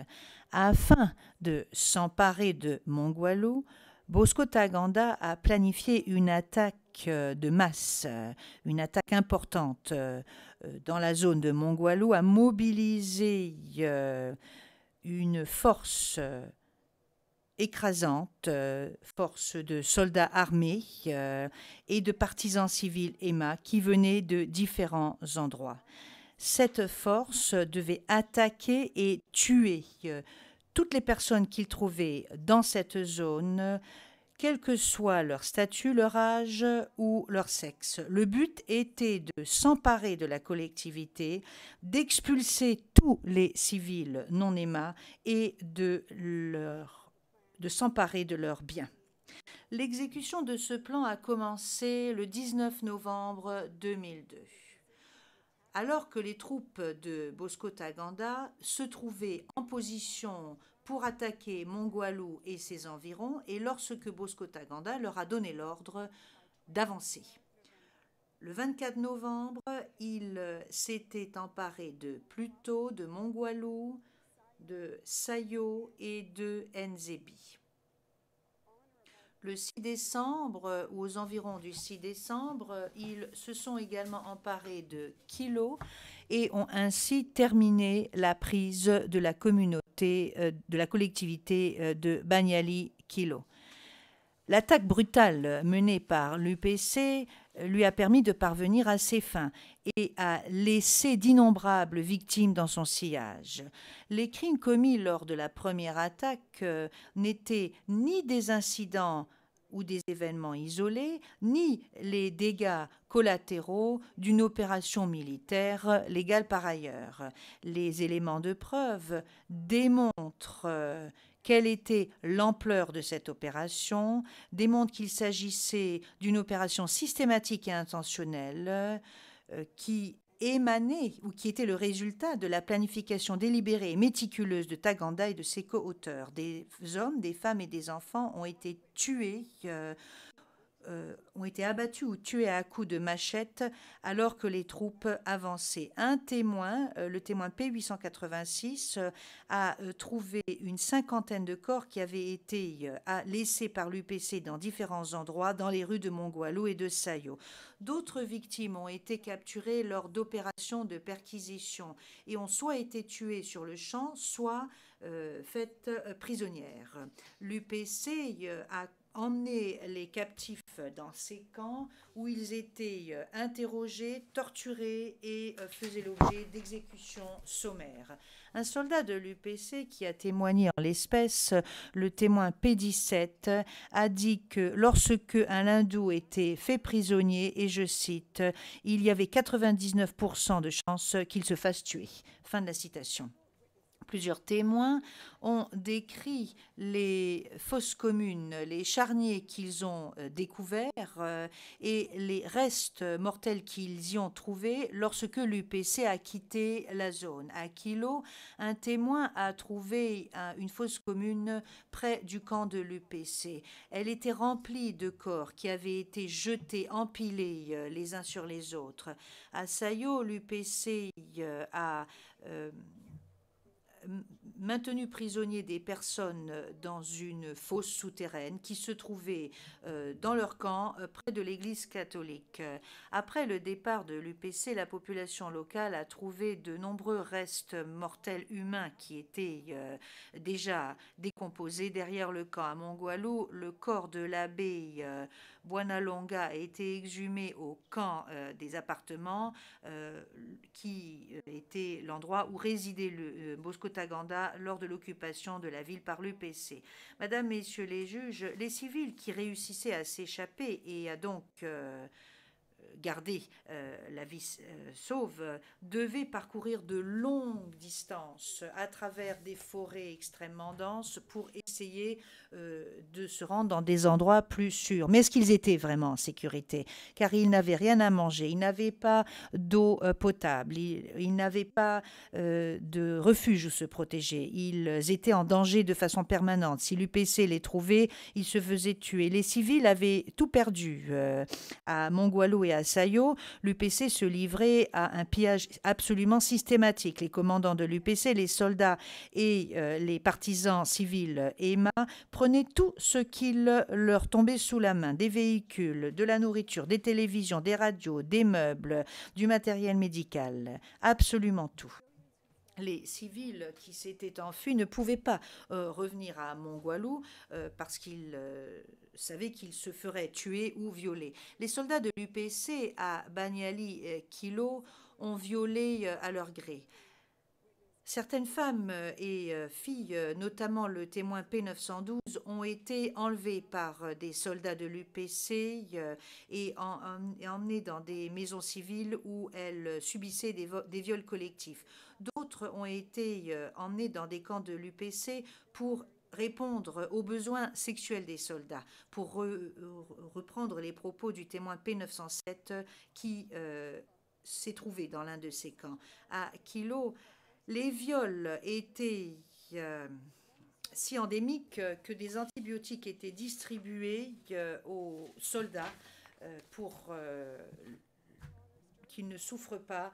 Afin de s'emparer de Mongwalu, Bosco Ntaganda a planifié une attaque de masse, une attaque importante dans la zone de Mongwalu, a mobilisé une force écrasante, force de soldats armés et de partisans civils EMA qui venaient de différents endroits. Cette force devait attaquer et tuer toutes les personnes qu'ils trouvaient dans cette zone, quel que soit leur statut, leur âge ou leur sexe. Le but était de s'emparer de la collectivité, d'expulser tous les civils non EMA et de s'emparer de leurs biens. L'exécution de ce plan a commencé le 19 novembre 2002. Alors que les troupes de Bosco Ntaganda se trouvaient en position pour attaquer Mongwalu et ses environs, et lorsque Bosco Ntaganda leur a donné l'ordre d'avancer. Le 24 novembre, il s'était emparé de Pluto, de Mongwalu, de Sayo et de Nzebi. Le 6 décembre, ou aux environs du 6 décembre, ils se sont également emparés de Kilo et ont ainsi terminé la prise de la communauté, de la collectivité de Banyali Kilo. L'attaque brutale menée par l'UPC lui a permis de parvenir à ses fins et a laissé d'innombrables victimes dans son sillage. Les crimes commis lors de la première attaque n'étaient ni des incidents ou des événements isolés, ni les dégâts collatéraux d'une opération militaire légale par ailleurs. Les éléments de preuve démontrent quelle était l'ampleur de cette opération, démontre qu'il s'agissait d'une opération systématique et intentionnelle qui émanait ou qui était le résultat de la planification délibérée et méticuleuse de Ntaganda et de ses co-auteurs. Des hommes, des femmes et des enfants ont été tués, ont été abattus ou tués à coups de machette alors que les troupes avançaient. Un témoin, le témoin P886, a trouvé une cinquantaine de corps qui avaient été laissés par l'UPC dans différents endroits dans les rues de Mongwalu et de Sayo. D'autres victimes ont été capturées lors d'opérations de perquisition et ont soit été tuées sur le champ, soit faites prisonnières. L'UPC a emmené les captifs dans ces camps où ils étaient interrogés, torturés et faisaient l'objet d'exécutions sommaires. Un soldat de l'UPC qui a témoigné en l'espèce, le témoin P17, a dit que lorsque un hindou était fait prisonnier, et je cite, « il y avait 99% de chances qu'il se fasse tuer ». Fin de la citation. Plusieurs témoins ont décrit les fosses communes, les charniers qu'ils ont découverts et les restes mortels qu'ils y ont trouvés lorsque l'UPC a quitté la zone. À Kilo, un témoin a trouvé une fosse commune près du camp de l'UPC. Elle était remplie de corps qui avaient été jetés, empilés les uns sur les autres. À Sayo, l'UPC a maintenu prisonniers des personnes dans une fosse souterraine qui se trouvait dans leur camp près de l'église catholique. Après le départ de l'UPC, la population locale a trouvé de nombreux restes mortels humains qui étaient déjà décomposés derrière le camp. À Mongwalu, le corps de l'abbé Bwanalonga a été exhumé au camp des appartements qui était l'endroit où résidait le Bosco Ntaganda lors de l'occupation de la ville par l'UPC. Madame, Messieurs les juges, les civils qui réussissaient à s'échapper et à donc garder la vie sauve, devaient parcourir de longues distances à travers des forêts extrêmement denses pour essayer de se rendre dans des endroits plus sûrs. Mais est-ce qu'ils étaient vraiment en sécurité? Car ils n'avaient rien à manger, ils n'avaient pas d'eau potable, ils n'avaient pas de refuge où se protéger. Ils étaient en danger de façon permanente. Si l'UPC les trouvait, ils se faisaient tuer. Les civils avaient tout perdu. À Mongualou et à Sayo, l'UPC se livrait à un pillage absolument systématique. Les commandants de l'UPC, les soldats et les partisans civils EMA prenaient tout ce qu'il leur tombait sous la main, des véhicules, de la nourriture, des télévisions, des radios, des meubles, du matériel médical, absolument tout. Les civils qui s'étaient enfuis ne pouvaient pas revenir à Mongualou parce qu'ils savaient qu'ils se feraient tuer ou violer. Les soldats de l'UPC à Banyali et Kilo ont violé à leur gré. Certaines femmes et filles, notamment le témoin P912, ont été enlevées par des soldats de l'UPC et emmenées dans des maisons civiles où elles subissaient des viols collectifs. D'autres ont été emmenées dans des camps de l'UPC pour répondre aux besoins sexuels des soldats. Pour reprendre les propos du témoin P907 qui s'est trouvé dans l'un de ces camps. À Kilo, les viols étaient si endémiques que des antibiotiques étaient distribués aux soldats pour qu'ils ne souffrent pas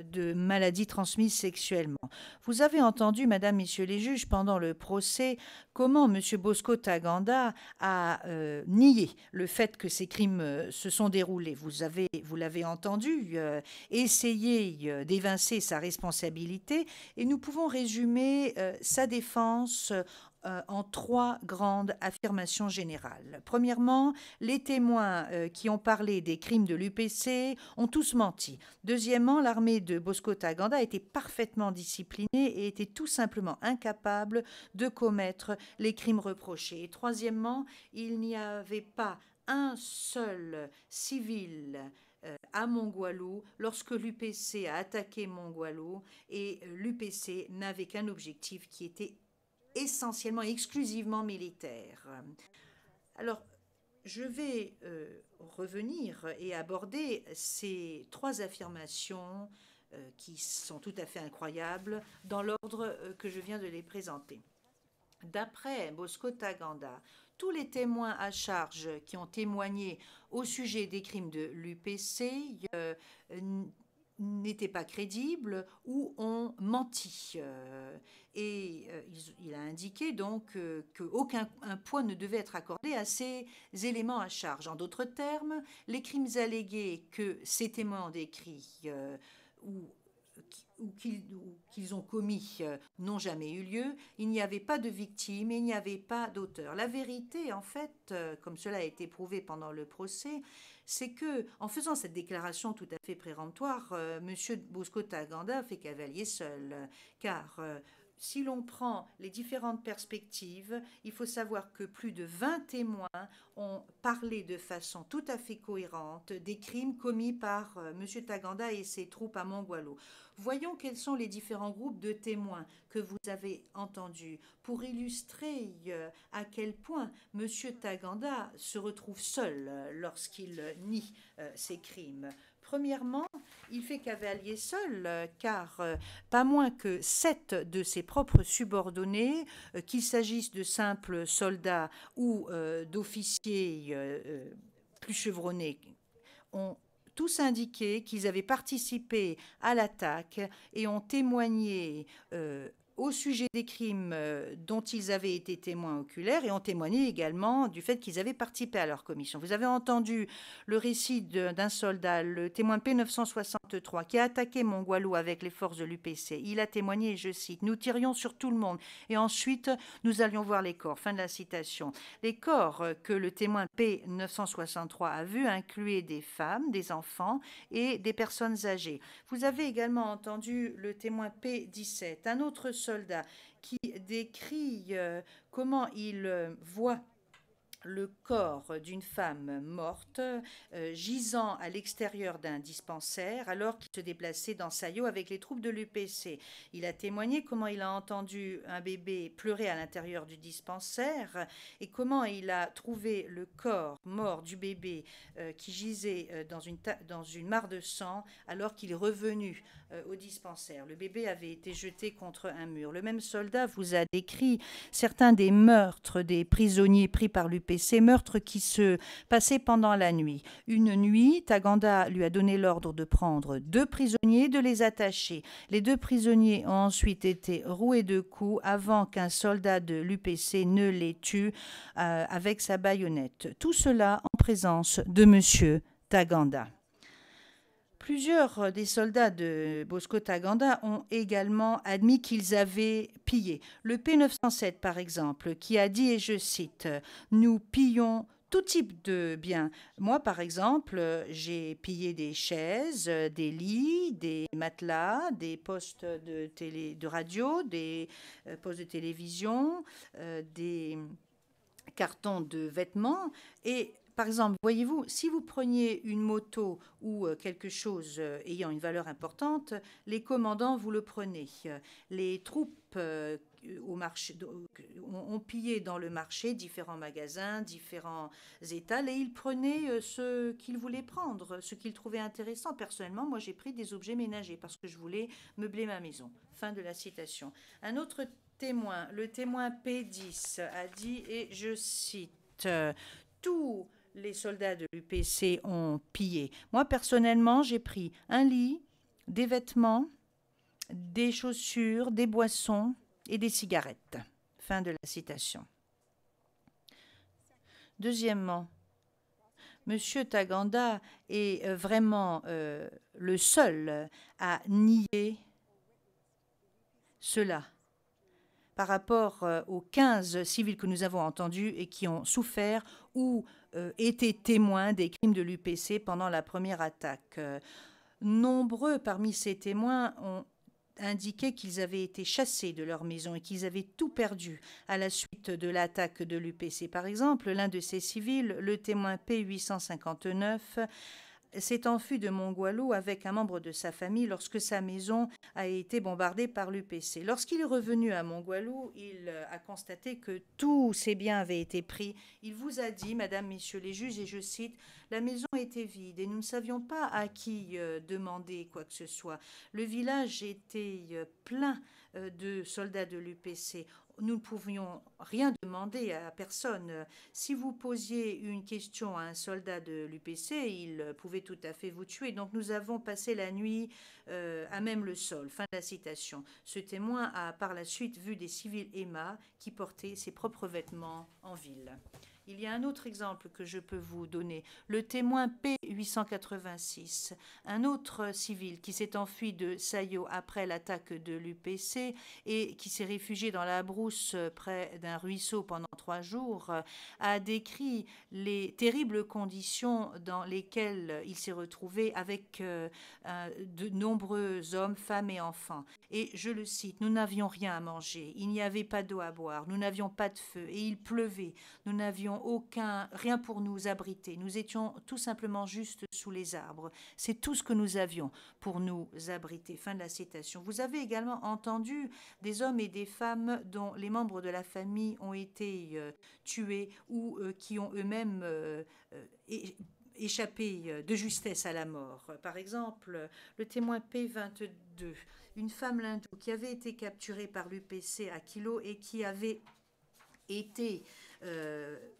de maladies transmises sexuellement. Vous avez entendu, Madame, Messieurs les juges, pendant le procès, comment M. Bosco Ntaganda a nié le fait que ces crimes se sont déroulés. Vous l'avez entendu essayer d'évincer sa responsabilité et nous pouvons résumer sa défense en trois grandes affirmations générales. Premièrement, les témoins qui ont parlé des crimes de l'UPC ont tous menti. Deuxièmement, l'armée de Bosco Ntaganda était parfaitement disciplinée et était tout simplement incapable de commettre les crimes reprochés. Et troisièmement, il n'y avait pas un seul civil à Mongualou lorsque l'UPC a attaqué Mongualou et l'UPC n'avait qu'un objectif qui était essentiellement et exclusivement militaire. Alors, je vais revenir et aborder ces trois affirmations qui sont tout à fait incroyables dans l'ordre que je viens de les présenter. D'après Bosco Ntaganda, tous les témoins à charge qui ont témoigné au sujet des crimes de l'UPC n'étaient pas crédibles ou ont menti. Il a indiqué donc qu'aucun poids ne devait être accordé à ces éléments à charge. En d'autres termes, les crimes allégués que ces témoins ont décrits ou qu'ils ont commis n'ont jamais eu lieu. Il n'y avait pas de victime et il n'y avait pas d'auteur. La vérité, en fait, comme cela a été prouvé pendant le procès, c'est que, en faisant cette déclaration tout à fait péremptoire, M. Bosco Ntaganda fait cavalier seul, car si l'on prend les différentes perspectives, il faut savoir que plus de 20 témoins ont parlé de façon tout à fait cohérente des crimes commis par M. Ntaganda et ses troupes à Mongualou. Voyons quels sont les différents groupes de témoins que vous avez entendus pour illustrer à quel point M. Ntaganda se retrouve seul lorsqu'il nie ces crimes. Premièrement, il fait cavalier seul, car pas moins que 7 de ses propres subordonnés, qu'il s'agisse de simples soldats ou d'officiers plus chevronnés, ont tous indiqué qu'ils avaient participé à l'attaque et ont témoigné au sujet des crimes dont ils avaient été témoins oculaires et ont témoigné également du fait qu'ils avaient participé à leur commission. Vous avez entendu le récit d'un soldat, le témoin P963, qui a attaqué Mongualou avec les forces de l'UPC. Il a témoigné, et je cite, « Nous tirions sur tout le monde et ensuite nous allions voir les corps ». Fin de la citation. Les corps que le témoin P963 a vus incluaient des femmes, des enfants et des personnes âgées. Vous avez également entendu le témoin P17, un autre soldat qui décrit comment il voit le corps d'une femme morte gisant à l'extérieur d'un dispensaire alors qu'il se déplaçait dans Sayo avec les troupes de l'UPC. Il a témoigné comment il a entendu un bébé pleurer à l'intérieur du dispensaire et comment il a trouvé le corps mort du bébé qui gisait dans une mare de sang alors qu'il est revenu au dispensaire. Le bébé avait été jeté contre un mur. Le même soldat vous a décrit certains des meurtres des prisonniers pris par l'UPC, meurtres qui se passaient pendant la nuit. Une nuit, Taganda lui a donné l'ordre de prendre 2 prisonniers et de les attacher. Les 2 prisonniers ont ensuite été roués de coups avant qu'un soldat de l'UPC ne les tue avec sa baïonnette. Tout cela en présence de M. Taganda. Plusieurs des soldats de Bosco Taganda ont également admis qu'ils avaient pillé. Le P907, par exemple, qui a dit, et je cite, « Nous pillons tout type de biens. » Moi, par exemple, j'ai pillé des chaises, des lits, des matelas, des postes de radio, des postes de télévision, des cartons de vêtements et par exemple, voyez-vous, si vous preniez une moto ou quelque chose ayant une valeur importante, les commandants, vous le prenez. Les troupes au marché ont pillé dans le marché différents magasins, différents étals, et ils prenaient ce qu'ils voulaient prendre, ce qu'ils trouvaient intéressant. Personnellement, moi, j'ai pris des objets ménagers parce que je voulais meubler ma maison. Fin de la citation. Un autre témoin, le témoin P10, a dit, et je cite, « Tous les soldats de l'UPC ont pillé. Moi, personnellement, j'ai pris un lit, des vêtements, des chaussures, des boissons et des cigarettes. » Fin de la citation. Deuxièmement, M. Taganda est vraiment le seul à nier cela par rapport aux 15 civils que nous avons entendus et qui ont souffert ou été témoins des crimes de l'UPC pendant la première attaque. Nombreux parmi ces témoins ont indiqué qu'ils avaient été chassés de leur maison et qu'ils avaient tout perdu à la suite de l'attaque de l'UPC. Par exemple, l'un de ces civils, le témoin P859, s'est enfui de Mongualo avec un membre de sa famille lorsque sa maison a été bombardée par l'UPC. Lorsqu'il est revenu à Mongualo, il a constaté que tous ses biens avaient été pris. Il vous a dit, Madame, Messieurs les juges, et je cite, « La maison était vide et nous ne savions pas à qui demander quoi que ce soit. Le village était plein de soldats de l'UPC. Nous ne pouvions rien demander à personne. Si vous posiez une question à un soldat de l'UPC, il pouvait tout à fait vous tuer. Donc nous avons passé la nuit à même le sol. » Fin de la citation. Ce témoin a par la suite vu des civils Emma qui portaient ses propres vêtements en ville. Il y a un autre exemple que je peux vous donner. Le témoin P886, un autre civil qui s'est enfui de Sayo après l'attaque de l'UPC et qui s'est réfugié dans la brousse près d'un ruisseau pendant 3 jours, a décrit les terribles conditions dans lesquelles il s'est retrouvé avec de nombreux hommes, femmes et enfants. Et je le cite, « Nous n'avions rien à manger, il n'y avait pas d'eau à boire, nous n'avions pas de feu et il pleuvait, nous n'avions rien pour nous abriter. Nous étions tout simplement juste sous les arbres. C'est tout ce que nous avions pour nous abriter. » Fin de la citation. Vous avez également entendu des hommes et des femmes dont les membres de la famille ont été tués ou qui ont eux-mêmes échappé de justesse à la mort. Par exemple, le témoin P22, une femme lindoue qui avait été capturée par l'UPC à Kilo et qui avait été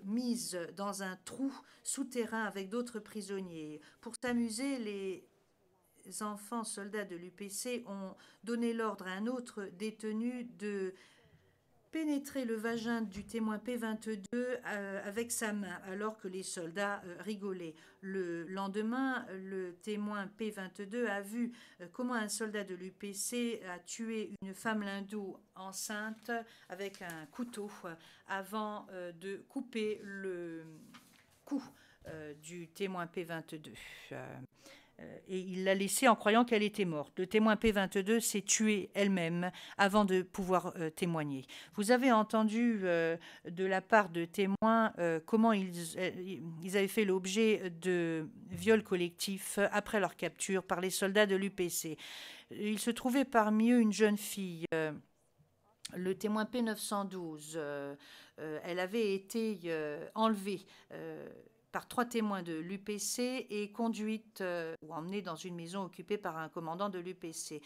mise dans un trou souterrain avec d'autres prisonniers. Pour s'amuser, les enfants soldats de l'UPC ont donné l'ordre à un autre détenu de pénétrer le vagin du témoin P22 avec sa main, alors que les soldats rigolaient. Le lendemain, le témoin P22 a vu comment un soldat de l'UPC a tué une femme lindoue enceinte avec un couteau avant de couper le cou du témoin P22. et il l'a laissée en croyant qu'elle était morte. Le témoin P22 s'est tuée elle-même avant de pouvoir témoigner. Vous avez entendu de la part de témoins comment ils avaient fait l'objet de viols collectifs après leur capture par les soldats de l'UPC. Il se trouvait parmi eux une jeune fille, le témoin P912. Elle avait été enlevée par 3 témoins de l'UPC et conduite ou emmenée dans une maison occupée par un commandant de l'UPC.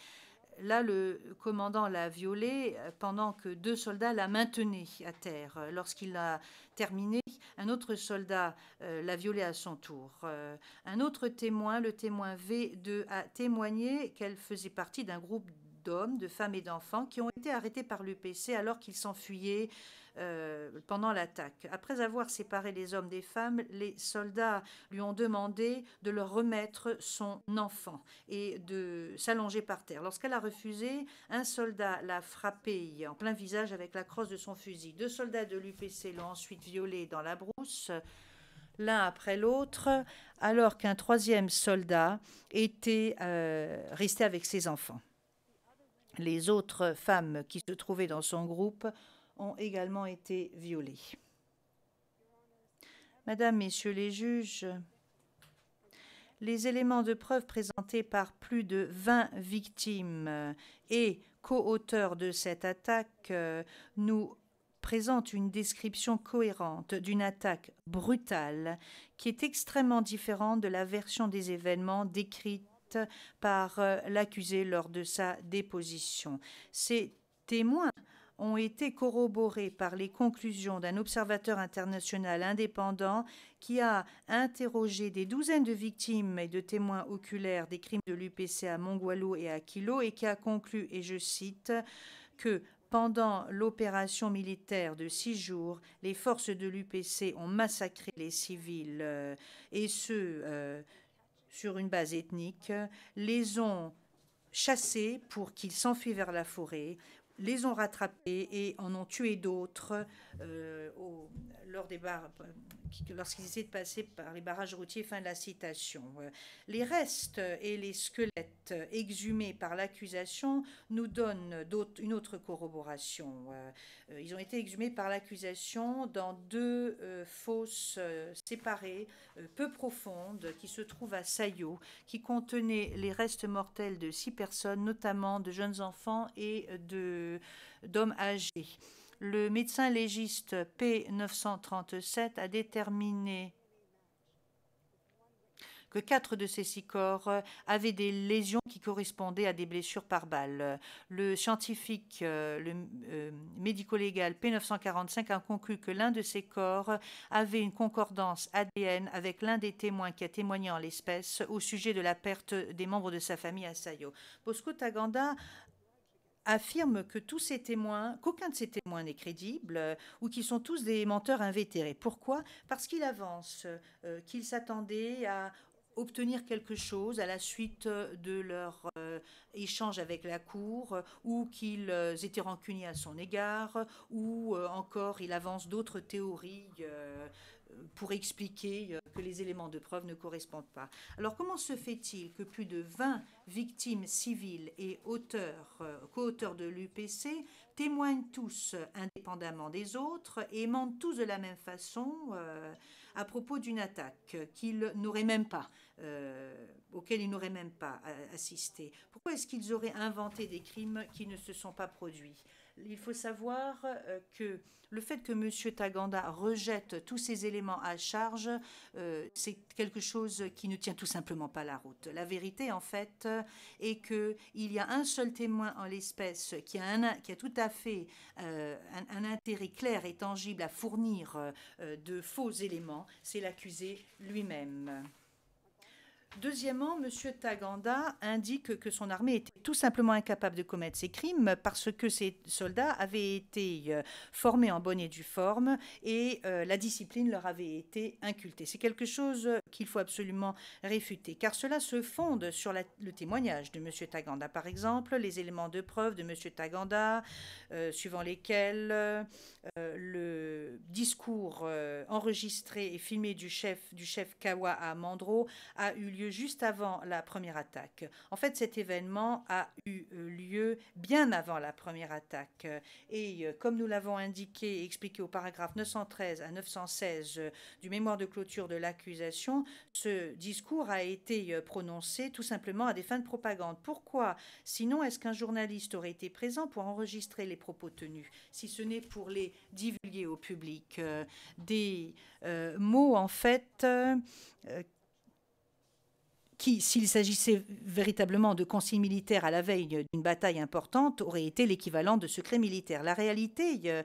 Là, le commandant l'a violée pendant que 2 soldats la maintenaient à terre. Lorsqu'il a terminé, un autre soldat l'a violée à son tour. Un autre témoin, le témoin V2, a témoigné qu'elle faisait partie d'un groupe d'hommes, de femmes et d'enfants qui ont été arrêtés par l'UPC alors qu'ils s'enfuyaient pendant l'attaque. Après avoir séparé les hommes des femmes, les soldats lui ont demandé de leur remettre son enfant et de s'allonger par terre. Lorsqu'elle a refusé, un soldat l'a frappée en plein visage avec la crosse de son fusil. 2 soldats de l'UPC l'ont ensuite violée dans la brousse, l'un après l'autre, alors qu'un 3e soldat était resté avec ses enfants. Les autres femmes qui se trouvaient dans son groupe ont également été violées. Mesdames, Messieurs les juges, les éléments de preuve présentés par plus de 20 victimes et co-auteurs de cette attaque nous présentent une description cohérente d'une attaque brutale qui est extrêmement différente de la version des événements décrite par l'accusé lors de sa déposition. Ces témoins ont été corroborés par les conclusions d'un observateur international indépendant qui a interrogé des douzaines de victimes et de témoins oculaires des crimes de l'UPC à Mongwalu et à Kilo et qui a conclu, et je cite, que pendant l'opération militaire de 6 jours, les forces de l'UPC ont massacré les civils et ceux sur une base ethnique, les ont chassés pour qu'ils s'enfuient vers la forêt, les ont rattrapés et en ont tué d'autres lorsqu'ils essaient de passer par les barrages routiers. Fin de la citation. Les restes et les squelettes exhumés par l'accusation nous donnent une autre corroboration. Ils ont été exhumés par l'accusation dans 2 fosses séparées, peu profondes, qui se trouvent à Sayo, qui contenaient les restes mortels de 6 personnes, notamment de jeunes enfants et d'hommes âgés. Le médecin légiste P937 a déterminé que 4 de ces 6 corps avaient des lésions qui correspondaient à des blessures par balle. Le scientifique, médico-légal P945 a conclu que l'un de ces corps avait une concordance ADN avec l'un des témoins qui a témoigné en l'espèce au sujet de la perte des membres de sa famille à Sayo. Bosco Ntaganda affirme que qu'aucun de ces témoins n'est crédible ou qu'ils sont tous des menteurs invétérés. Pourquoi ? Parce qu'il avance qu'ils s'attendaient à obtenir quelque chose à la suite de leur échange avec la Cour, ou qu'ils étaient rancuniers à son égard, ou encore il avance d'autres théories pour expliquer que les éléments de preuve ne correspondent pas. Alors comment se fait-il que plus de 20 victimes civiles et co-auteurs de l'UPC témoignent tous indépendamment des autres et mentent tous de la même façon à propos d'une attaque auquel ils n'auraient même pas assisté? Pourquoi est-ce qu'ils auraient inventé des crimes qui ne se sont pas produits? Il faut savoir que le fait que M. Ntaganda rejette tous ces éléments à charge, c'est quelque chose qui ne tient tout simplement pas la route. La vérité, en fait, est qu'il y a un seul témoin en l'espèce qui a tout à fait un intérêt clair et tangible à fournir de faux éléments, c'est l'accusé lui-même. Deuxièmement, M. Ntaganda indique que son armée était tout simplement incapable de commettre ces crimes parce que ces soldats avaient été formés en bonne et due forme et la discipline leur avait été incultée. C'est quelque chose qu'il faut absolument réfuter, car cela se fonde sur le témoignage de M. Ntaganda. Par exemple, les éléments de preuve de M. Ntaganda, suivant lesquels le discours enregistré et filmé du chef Kawa à Mandro a eu lieu lieu juste avant la première attaque. En fait, cet événement a eu lieu bien avant la première attaque. Et comme nous l'avons indiqué et expliqué au paragraphe 913 à 916 du mémoire de clôture de l'accusation, ce discours a été prononcé tout simplement à des fins de propagande. Pourquoi? Sinon, est-ce qu'un journaliste aurait été présent pour enregistrer les propos tenus, si ce n'est pour les divulguer au public? Des mots, en fait, qui, s'il s'agissait véritablement de consignes militaires à la veille d'une bataille importante, aurait été l'équivalent de secret militaire. La réalité,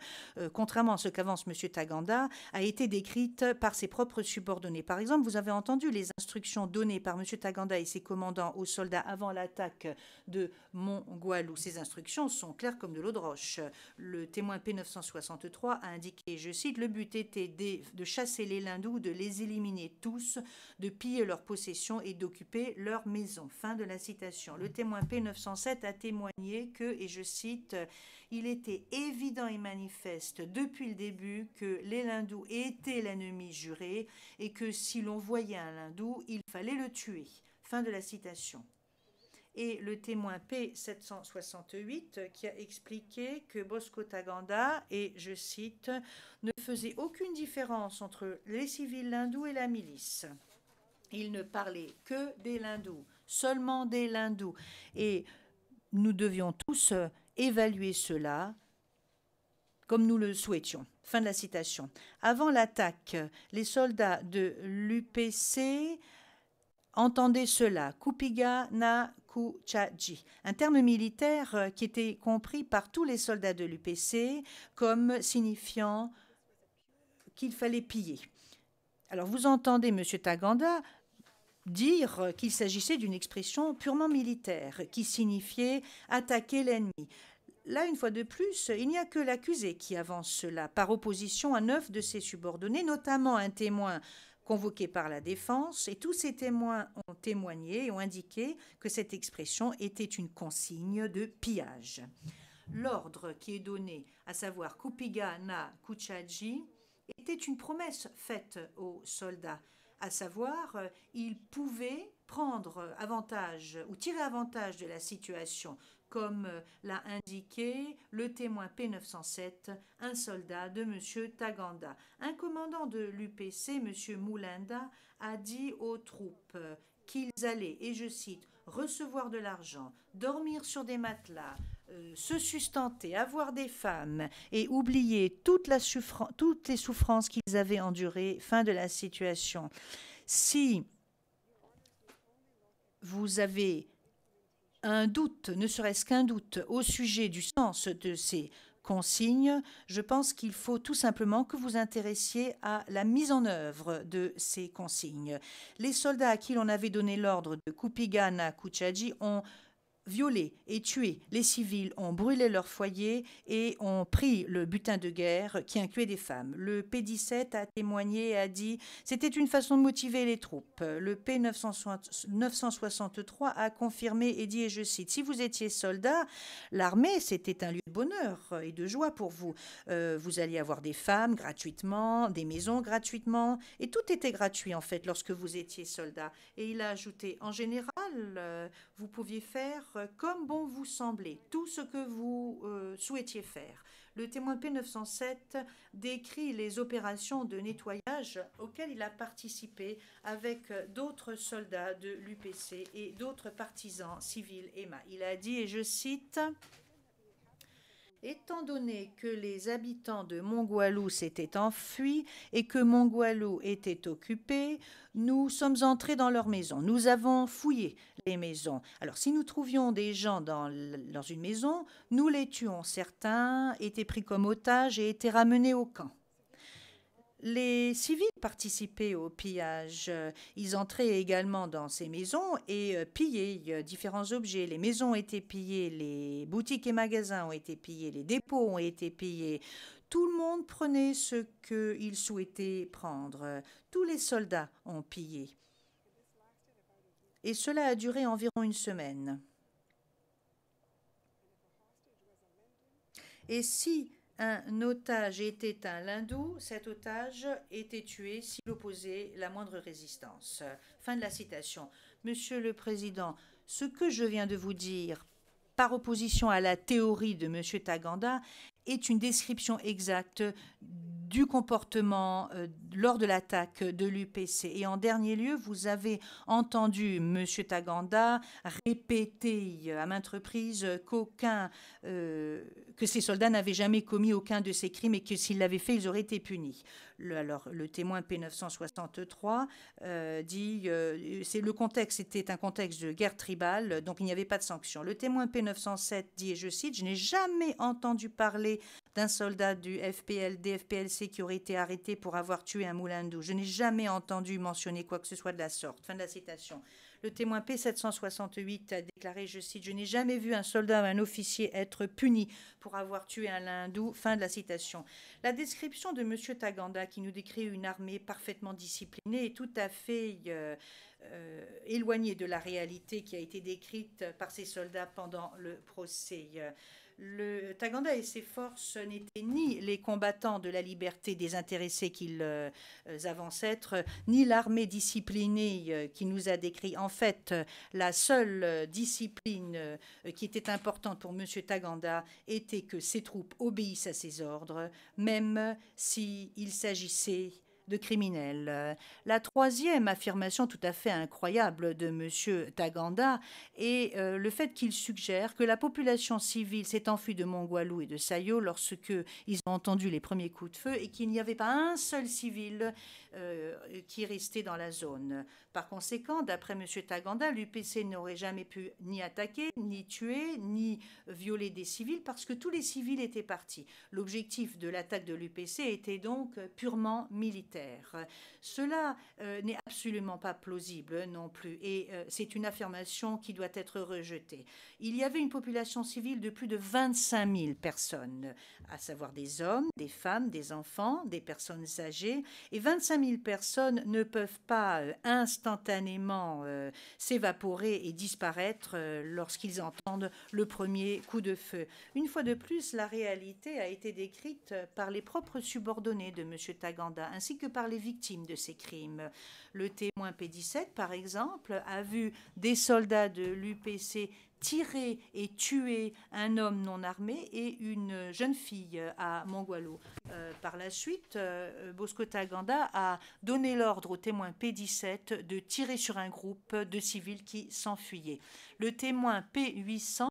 contrairement à ce qu'avance M. Taganda, a été décrite par ses propres subordonnés. Par exemple, vous avez entendu les instructions données par M. Taganda et ses commandants aux soldats avant l'attaque de Mongwalu. Ces instructions sont claires comme de l'eau de roche. Le témoin P963 a indiqué, je cite, « Le but était de chasser les Lindous, de les éliminer tous, de piller leurs possessions et d'occuper leur maison. » Fin de la citation. Le témoin P907 a témoigné que, et je cite, « Il était évident et manifeste depuis le début que les Lindous étaient l'ennemi juré et que si l'on voyait un Lindou, il fallait le tuer. » Fin de la citation. Et le témoin P768 qui a expliqué que Bosco Taganda, et je cite, ne faisait aucune différence entre les civils Lindous et la milice. Il ne parlait que des Lindous, seulement des Lindous. Et nous devions tous évaluer cela comme nous le souhaitions. Fin de la citation. Avant l'attaque, les soldats de l'UPC entendaient cela, Kupiga na Kuchaji, un terme militaire qui était compris par tous les soldats de l'UPC comme signifiant qu'il fallait piller. Alors vous entendez M. Taganda dire qu'il s'agissait d'une expression purement militaire qui signifiait attaquer l'ennemi. Là, une fois de plus, il n'y a que l'accusé qui avance cela, par opposition à 9 de ses subordonnés, notamment un témoin convoqué par la défense, et tous ces témoins ont témoigné et ont indiqué que cette expression était une consigne de pillage. L'ordre qui est donné, à savoir Kupiga na Kuchaji, était une promesse faite aux soldats, à savoir, ils pouvaient prendre avantage ou tirer avantage de la situation, comme l'a indiqué le témoin P907, un soldat de M. Taganda. Un commandant de l'UPC, M. Moulanda, a dit aux troupes qu'ils allaient, et je cite, recevoir de l'argent, dormir sur des matelas, se sustenter, avoir des femmes et oublier toutes les souffrances qu'ils avaient endurées. Fin de la situation. Si vous avez un doute, ne serait-ce qu'un doute, au sujet du sens de ces consignes, je pense qu'il faut tout simplement que vous intéressiez à la mise en œuvre de ces consignes. Les soldats à qui l'on avait donné l'ordre de Kupiga na Kuchaji ont violé et tué les civils, ont brûlé leur foyer et ont pris le butin de guerre qui incluait des femmes. Le P17 a témoigné et a dit « C'était une façon de motiver les troupes ». Le P963 a confirmé et dit, et je cite, « Si vous étiez soldat, l'armée, c'était un lieu de bonheur et de joie pour vous. Vous alliez avoir des femmes gratuitement, des maisons gratuitement, et tout était gratuit en fait lorsque vous étiez soldat. » Et il a ajouté « En général, vous pouviez faire comme bon vous semblait, tout ce que vous souhaitiez faire. » Le témoin P907 décrit les opérations de nettoyage auxquelles il a participé avec d'autres soldats de l'UPC et d'autres partisans civils EMA. Il a dit, et je cite, « Étant donné que les habitants de Mongwalu s'étaient enfuis et que Mongwalu était occupé, nous sommes entrés dans leurs maisons. Nous avons fouillé les maisons. Alors, si nous trouvions des gens dans une maison, nous les tuons. Certains étaient pris comme otages et étaient ramenés au camp. » Les civils participaient au pillage. Ils entraient également dans ces maisons et pillaient différents objets. Les maisons ont été pillées, les boutiques et magasins ont été pillés, les dépôts ont été pillés. Tout le monde prenait ce qu'il souhaitait prendre. Tous les soldats ont pillé. Et cela a duré environ une semaine. Et si un otage était un Lindou, cet otage était tué s'il opposait la moindre résistance. Fin de la citation. Monsieur le Président, ce que je viens de vous dire, par opposition à la théorie de M. Taganda, est une description exacte du comportement lors de l'attaque de l'UPC. Et en dernier lieu, vous avez entendu M. Taganda répéter à maintes reprises que ces soldats n'avaient jamais commis aucun de ces crimes et que s'ils l'avaient fait, ils auraient été punis. Le témoin P963 dit le contexte était un contexte de guerre tribale, donc il n'y avait pas de sanctions. Le témoin P907 dit, et je cite, « Je n'ai jamais entendu parler d'un soldat du FPLD, FPLC qui aurait été arrêté pour avoir tué un Moulindou. Je n'ai jamais entendu mentionner quoi que ce soit de la sorte. » Fin de la citation. Le témoin P768 a déclaré, je cite, « Je n'ai jamais vu un soldat ou un officier être puni pour avoir tué un Lindou. » Fin de la citation. La description de M. Taganda, qui nous décrit une armée parfaitement disciplinée, est tout à fait éloignée de la réalité qui a été décrite par ces soldats pendant le procès. Le Taganda et ses forces n'étaient ni les combattants de la liberté désintéressés qu'ils avancent être, ni l'armée disciplinée qui nous a décrit. En fait, la seule discipline qui était importante pour M. Taganda était que ses troupes obéissent à ses ordres, même s'il s'agissait de criminels. La troisième affirmation tout à fait incroyable de M. Taganda est le fait qu'il suggère que la population civile s'est enfuie de Mongwalu et de Sayo lorsque ils ont entendu les premiers coups de feu et qu'il n'y avait pas un seul civil qui restait dans la zone. Par conséquent, d'après M. Taganda, l'UPC n'aurait jamais pu ni attaquer, ni tuer, ni violer des civils parce que tous les civils étaient partis. L'objectif de l'attaque de l'UPC était donc purement militaire. Cela n'est absolument pas plausible non plus et c'est une affirmation qui doit être rejetée. Il y avait une population civile de plus de 25 000 personnes, à savoir des hommes, des femmes, des enfants, des personnes âgées, et 25 000 personnes ne peuvent pas instantanément s'évaporer et disparaître lorsqu'ils entendent le premier coup de feu. Une fois de plus, la réalité a été décrite par les propres subordonnés de M. Taganda, ainsi que par les victimes de ces crimes. Le témoin P17, par exemple, a vu des soldats de l'UPC tirer et tuer un homme non armé et une jeune fille à Mongwalu. Par la suite, Bosco Taganda a donné l'ordre au témoin P17 de tirer sur un groupe de civils qui s'enfuyaient. Le témoin P800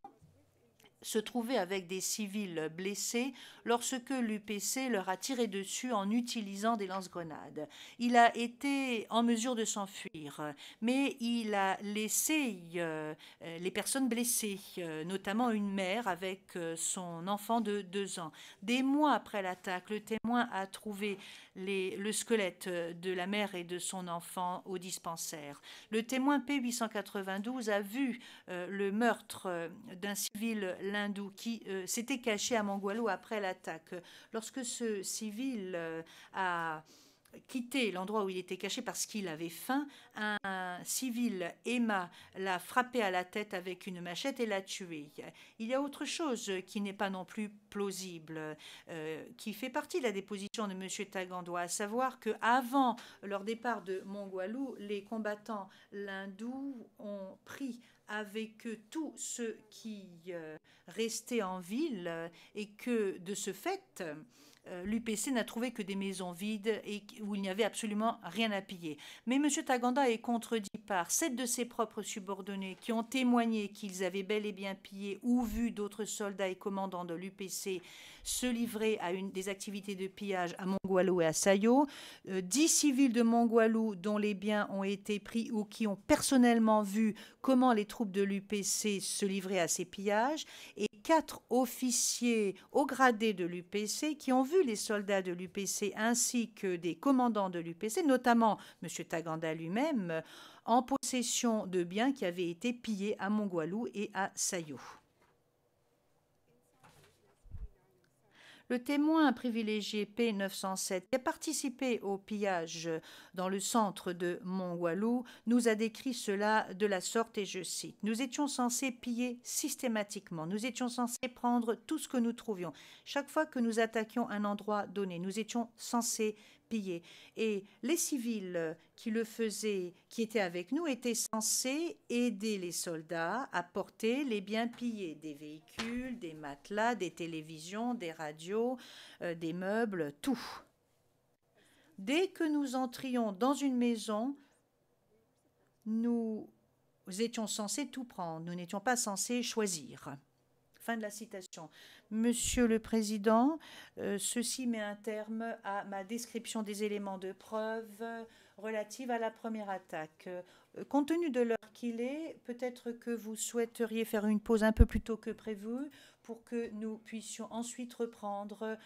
se trouvait avec des civils blessés lorsque l'UPC leur a tiré dessus en utilisant des lance-grenades. Il a été en mesure de s'enfuir, mais il a laissé les personnes blessées, notamment une mère avec son enfant de 2 ans. Des mois après l'attaque, le témoin a trouvé le squelette de la mère et de son enfant au dispensaire. Le témoin P892 a vu le meurtre d'un civil Lindou qui s'était caché à Mongwalu après l'attaque. Lorsque ce civil a quitté l'endroit où il était caché parce qu'il avait faim, un civil Emma l'a frappé à la tête avec une machette et l'a tué. Il y a autre chose qui n'est pas non plus plausible, qui fait partie de la déposition de M. Taganda, à savoir qu'avant leur départ de Mongwalu, les combattants lindous ont pris avec tous ceux qui restaient en ville et que, de ce fait, l'UPC n'a trouvé que des maisons vides et où il n'y avait absolument rien à piller. Mais M. Taganda est contredit par 7 de ses propres subordonnés qui ont témoigné qu'ils avaient bel et bien pillé ou vu d'autres soldats et commandants de l'UPC se livrer à des activités de pillage à Mongwalu et à Sayo. 10 civils de Mongwalu dont les biens ont été pris ou qui ont personnellement vu comment les troupes de l'UPC se livraient à ces pillages et 4 officiers au gradé de l'UPC qui ont vu les soldats de l'UPC ainsi que des commandants de l'UPC, notamment M. Taganda lui-même, en possession de biens qui avaient été pillés à Mongwalu et à Sayo. Le témoin privilégié P907, qui a participé au pillage dans le centre de Mont-Walou, nous a décrit cela de la sorte, et je cite, « Nous étions censés piller systématiquement, nous étions censés prendre tout ce que nous trouvions. Chaque fois que nous attaquions un endroit donné, nous étions censés piller. Et les civils qui le faisaient, qui étaient avec nous, étaient censés aider les soldats à porter les biens pillés, des véhicules, des matelas, des télévisions, des radios, des meubles, tout. Dès que nous entrions dans une maison, nous étions censés tout prendre, nous n'étions pas censés choisir. » Fin de la citation. Monsieur le Président, ceci met un terme à ma description des éléments de preuve relative à la première attaque. Compte tenu de l'heure qu'il est, peut-être que vous souhaiteriez faire une pause un peu plus tôt que prévu pour que nous puissions ensuite reprendre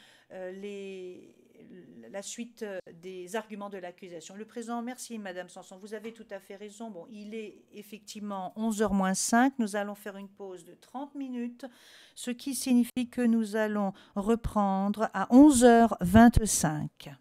la suite des arguments de l'accusation. Le Président, merci Madame Sanson, vous avez tout à fait raison. Bon, il est effectivement 11h moins 5, nous allons faire une pause de 30 minutes, ce qui signifie que nous allons reprendre à 11h25.